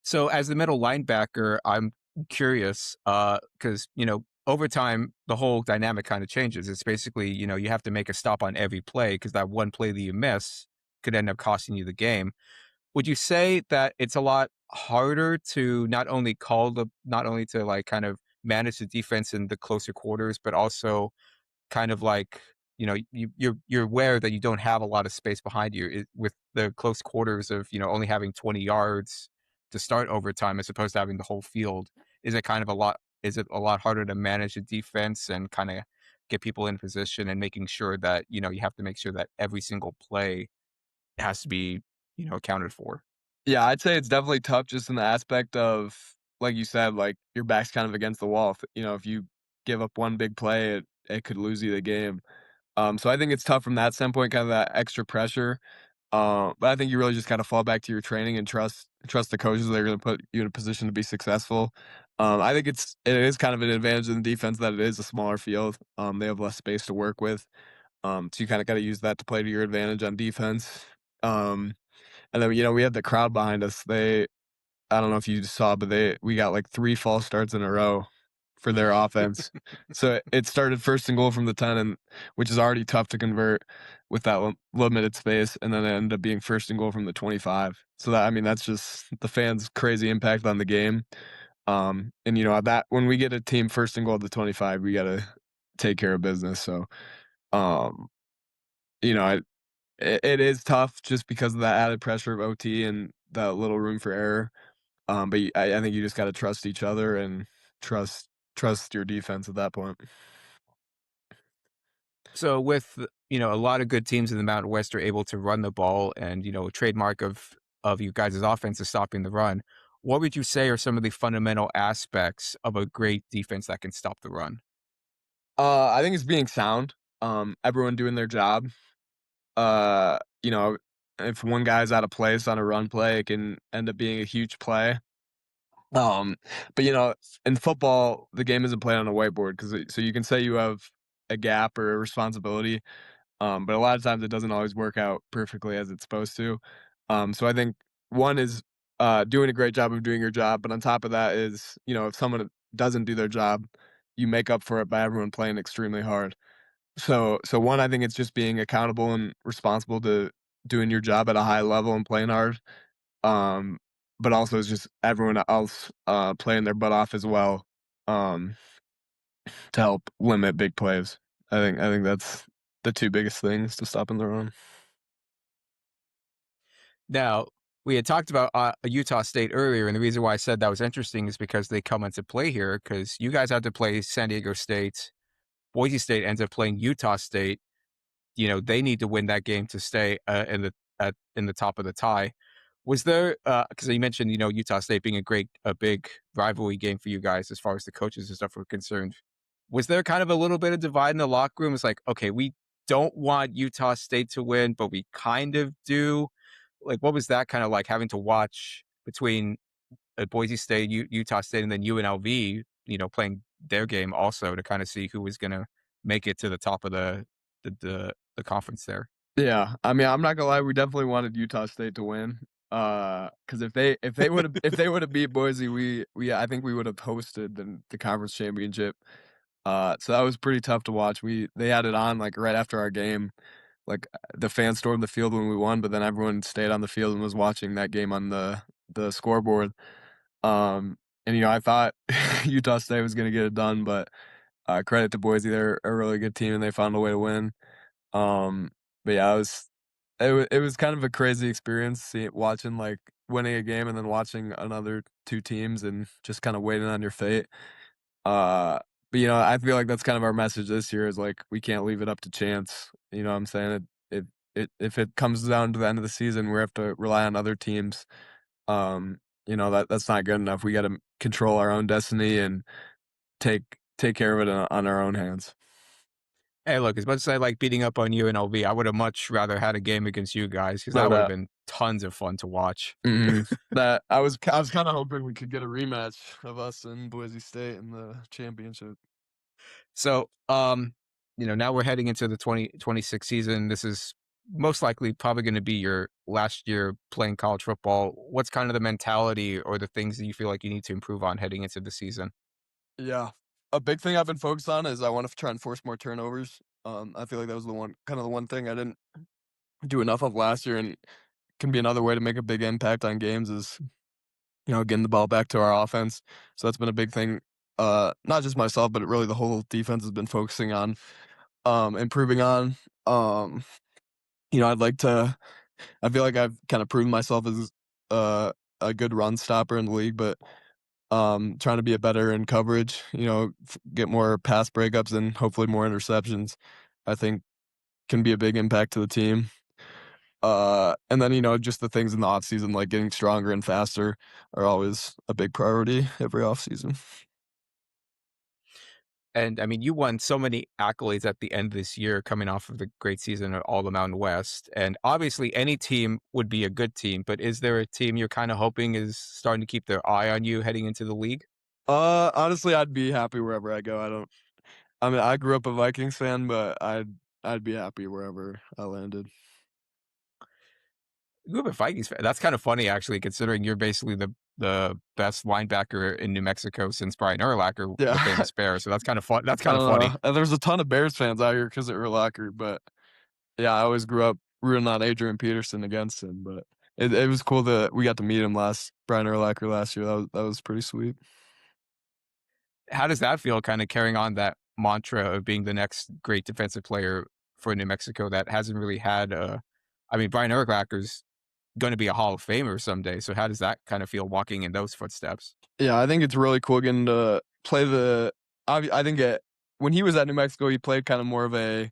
So as the middle linebacker, I'm curious, because over time the whole dynamic kind of changes. It's basically you have to make a stop on every play, because that one play that you miss could end up costing you the game. Would you say that it's a lot harder to not only to like kind of manage the defense in the closer quarters, but also kind of like you're aware that you don't have a lot of space behind you with the close quarters of only having 20 yards to start overtime as opposed to having the whole field? Is it kind of a lot? Is it a lot harder to manage the defense and kind of get people in position and making sure that you have to make sure that every single play has to be accounted for? Yeah, I'd say it's definitely tough just in the aspect of, like you said, like your back's kind of against the wall. If you give up one big play, it could lose you the game. So I think it's tough from that standpoint, kind of that extra pressure. But I think you really just kind of fall back to your training and trust trust the coaches that are going to put you in a position to be successful. I think it is kind of an advantage in the defense that it is a smaller field. They have less space to work with. So you kind of got to use that to play to your advantage on defense. And then we had the crowd behind us. I don't know if you saw, but we got like 3 false starts in a row for their offense. So it started first and goal from the 10, and which is already tough to convert with that limited space, and then it ended up being first and goal from the 25. So that's just the fans' crazy impact on the game. And that when we get a team first and goal at the 25, we got to take care of business. So, um, you know, it is tough just because of that added pressure of OT and that little room for error. But I think you just got to trust each other and trust your defense at that point. So with, a lot of good teams in the Mountain West are able to run the ball and, a trademark of you guys' offense is stopping the run. What would you say are some of the fundamental aspects of a great defense that can stop the run? I think it's being sound. Everyone doing their job. Uh, you know, if one guy's out of place on a run play, it can end up being a huge play. Um, but in football, the game isn't played on a whiteboard so you can say you have a gap or a responsibility. But a lot of times it doesn't always work out perfectly as it's supposed to. So I think one is doing a great job of doing your job, but on top of that is, if someone doesn't do their job, you make up for it by everyone playing extremely hard. So one, I think it's just being accountable and responsible to doing your job at a high level and playing hard. Um, but also it's just everyone else playing their butt off as well. Um, to help limit big plays. I think that's the 2 biggest things to stopping the run. Now, we had talked about Utah State earlier, and the reason why I said that was interesting is because they come into play here because you guys had to play San Diego State. Boise State ends up playing Utah State. They need to win that game to stay in the top of the tie. Was there because you mentioned Utah State being a big rivalry game for you guys as far as the coaches and stuff were concerned? Was there kind of a little bit of divide in the locker room? It's like, okay, we don't want Utah State to win, but we kind of do. Like, what was that kind of like having to watch between Boise State, Utah State, and then UNLV? Playing their game also to kind of see who was going to make it to the top of the conference there. Yeah, I'm not gonna lie, we definitely wanted Utah State to win. Because if they would have beat Boise, I think we would have hosted the conference championship. So that was pretty tough to watch. They had it on like right after our game. Like the fans stormed the field when we won, but then everyone stayed on the field and was watching that game on the scoreboard. And I thought Utah State was gonna get it done, but credit to Boise, they're a really good team and they found a way to win. Um, but yeah, it was kind of a crazy experience watching like winning a game and then watching another 2 teams and just kind of waiting on your fate. Uh, but I feel like that's kind of our message this year is like we can't leave it up to chance. You know what I'm saying? If it comes down to the end of the season, we have to rely on other teams. That's not good enough. We got to control our own destiny and take take care of it on our own hands. Hey, look, as much as I like beating up on UNLV, I would have much rather had a game against you guys because No that would have doubt. been tons of fun to watch. That I was kind of hoping we could get a rematch of us and Boise State in the championship. So, now we're heading into the 2026 season. This is most likely probably going to be your last year playing college football. What's kind of the mentality or the things that you feel like you need to improve on heading into the season? Yeah, a big thing I've been focused on is I want to try and force more turnovers. I feel like that was the one thing I didn't do enough of last year, and can be another way to make a big impact on games is getting the ball back to our offense. So that's been a big thing. Not just myself, but really the whole defense has been focusing on improving on. Um, I'd like to. I feel like I've kind of proven myself as uh, a good run stopper in the league, but trying to be a better in coverage. Get more pass breakups and hopefully more interceptions. I think can be a big impact to the team. And then just the things in the off season like getting stronger and faster are always a big priority every off season. And I mean, you won so many accolades at the end of this year coming off of the great season at All the Mountain West. And obviously, any team would be a good team, but is there a team you're kind of hoping is starting to keep their eye on you heading into the league? Honestly, I'd be happy wherever I go. I mean, I grew up a Vikings fan, but I'd be happy wherever I landed. You have a Vikings fan. That's kind of funny, actually, considering you're basically the best linebacker in New Mexico since Brian Urlacher, the Yeah. famous Bear. So that's kind of fun. That's I kind of don't know. funny. And there's a ton of Bears fans out here because of Urlacher, but yeah, I always grew up rooting on Adrian Peterson against him. But it was cool that we got to meet him Brian Urlacher last year. That was pretty sweet. How does that feel, kind of carrying on that mantra of being the next great defensive player for New Mexico that hasn't really had a? I mean, Brian Urlacher's going to be a Hall of Famer someday. So how does that kind of feel walking in those footsteps? Yeah, I think it's really cool getting to play the. I think when he was at New Mexico, he played kind of more of a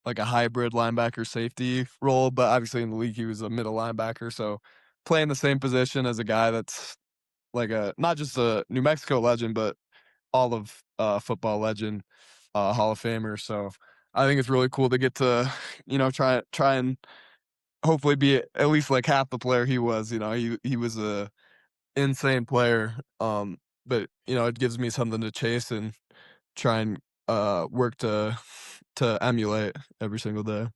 like a hybrid linebacker safety role, but obviously in the league he was a middle linebacker. So playing the same position as a guy that's like a not just a New Mexico legend, but all of football legend, Hall of Famer. So I think it's really cool to get to try and hopefully be at least like half the player he was. He was a insane player. But it gives me something to chase and try and work to emulate every single day.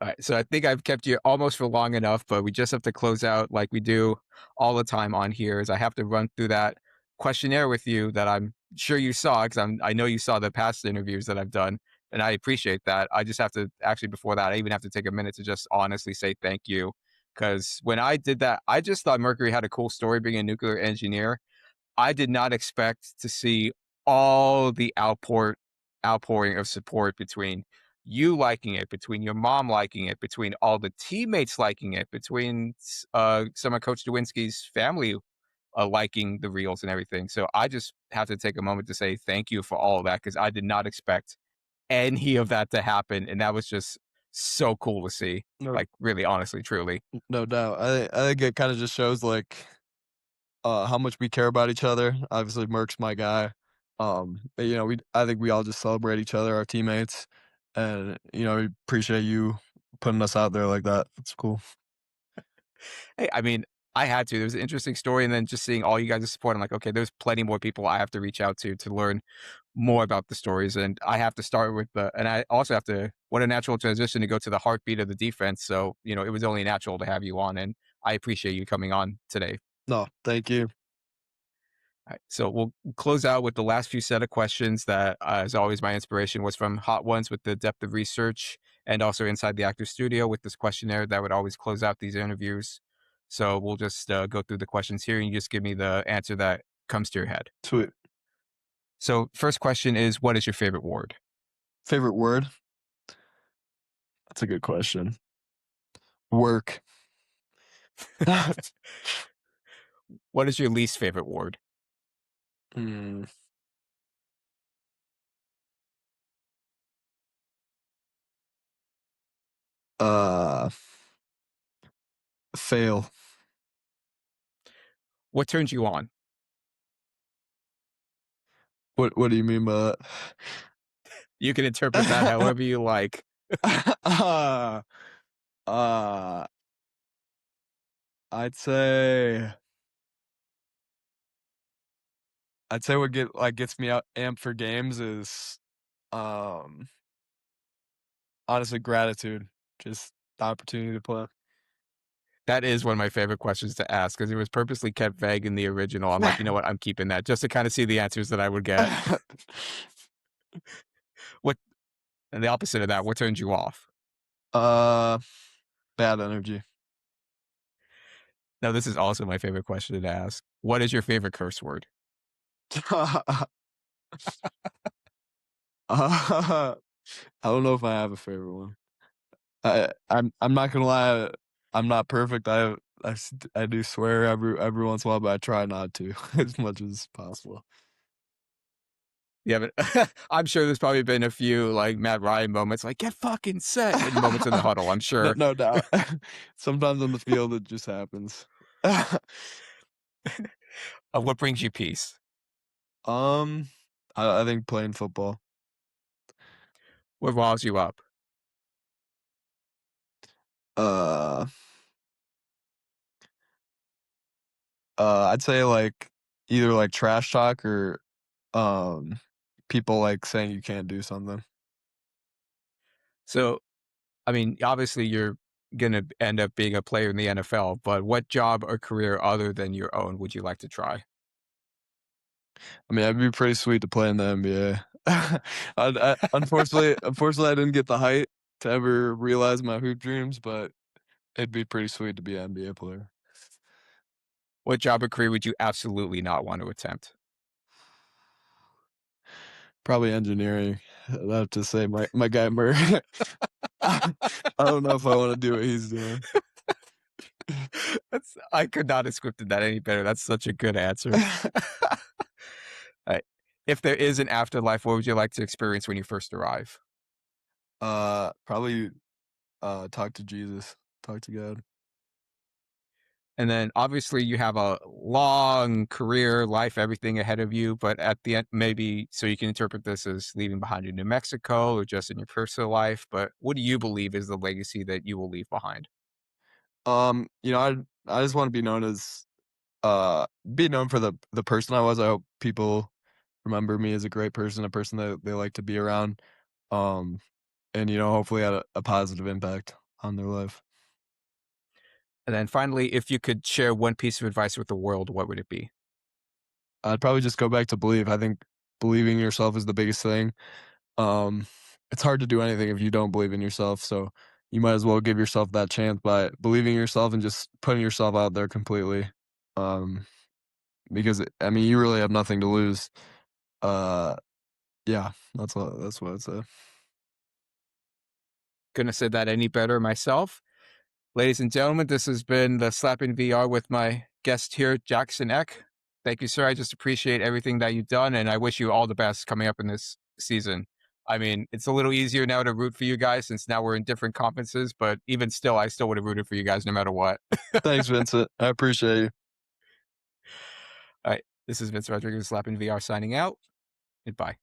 All right, so I think I've kept you almost for long enough, but we just have to close out like we do all the time on here. Is I have to run through that questionnaire with you that I'm sure you saw because I know you saw the past interviews that I've done, and I appreciate that. I just have to actually before that, I even have to take a minute to just honestly say thank you because when I did that, I just thought Mercury had a cool story being a nuclear engineer. I did not expect to see all the outpouring of support between you liking it, between your mom liking it, between all the teammates liking it, between some of Coach Dewinski's family liking the reels and everything. So I just have to take a moment to say thank you for all of that because I did not expect any of that to happen, and that was just so cool to see. No, Like really, honestly, truly. no doubt. I think it kind of just shows like how much we care about each other. Obviously, Merck's my guy. But, I think we all just celebrate each other, our teammates, and we appreciate you putting us out there like that. It's cool. Hey, I mean, I had to. There was an interesting story, and then just seeing all you guys' support, I'm like, okay, there's plenty more people I have to reach out to learn more about the stories, and I have to start with and I also have to. What a natural transition to go to the heartbeat of the defense. So it was only natural to have you on, and I appreciate you coming on today. No, thank you. All right, so we'll close out with the last few set of questions that, as always, my inspiration was from Hot Ones with the depth of research and also inside the actor studio with this questionnaire that would always close out these interviews. So we'll just go through the questions here and you just give me the answer that comes to your head. Sweet. So first question is, what is your favorite word? Favorite word? That's a good question. Work. What is your least favorite word? Hmm. Uh, Fail. What turns you on? What do you mean by You can interpret that that? however you like. uh, uh, I'd say what gets me out amped for games is um honestly gratitude. Just the opportunity to play. That is one of my favorite questions to ask because it was purposely kept vague in the original. I'm like, you know what? I'm keeping that just to kind of see the answers that I would get. What and the opposite of that, what turns you off? uh Bad energy. Now, this is also my favorite question to ask. What is your favorite curse word? I don't know if I have a favorite one. I'm not gonna lie. I'm not perfect. I do swear every once in a while, but I try not to as much as possible. Yeah, but I'm sure there's probably been a few like Matt Ryan moments, like get fucking set, and moments in the huddle. I'm No, sure. no doubt. Sometimes on the field it just happens. What brings you peace? I think playing football. What riles you up? Uh, I'd say like either like trash talk or people like saying you can't do something. So, I mean, obviously you're going to end up being a player in the NFL, but what job or career other than your own would you like to try? I mean, it'd be pretty sweet to play in the NBA. Unfortunately, I didn't get the height to ever realize my hoop dreams, but it'd be pretty sweet to be an NBA player. What job or career would you absolutely not want to attempt? Probably engineering. I'd have to say my guy Murray. I don't know if I want to do what he's doing. I could not have scripted that any better. That's such a good answer. Right. If there is an afterlife, what would you like to experience when you first arrive? Probably talk to Jesus, talk to God. And then obviously you have a long career, life, everything ahead of you. But at the end, maybe so you can interpret this as leaving behind in New Mexico or just in your personal life. But what do you believe is the legacy that you will leave behind? I just want to be known as be known for the person I was. I hope people remember me as a great person, a person that they like to be around. Um, and hopefully had a positive impact on their life. And then finally, if you could share one piece of advice with the world, what would it be? I'd probably just go back to believe. I think believing in yourself is the biggest thing. It's hard to do anything if you don't believe in yourself. So you might as well give yourself that chance by believing in yourself and just putting yourself out there completely. Because I mean, you really have nothing to lose. Yeah, that's what I'd say. Couldn't have said that any better myself. Ladies and gentlemen, this has been the Slap in VR with my guest here, Jaxton Eck. Thank you, sir. I just appreciate everything that you've done, and I wish you all the best coming up in this season. I mean, it's a little easier now to root for you guys since now we're in different conferences, but even still, I still would have rooted for you guys no matter what. Thanks, Vincent. I appreciate you. All right. This is Vince Rodriguez, Slap in VR signing out. Goodbye.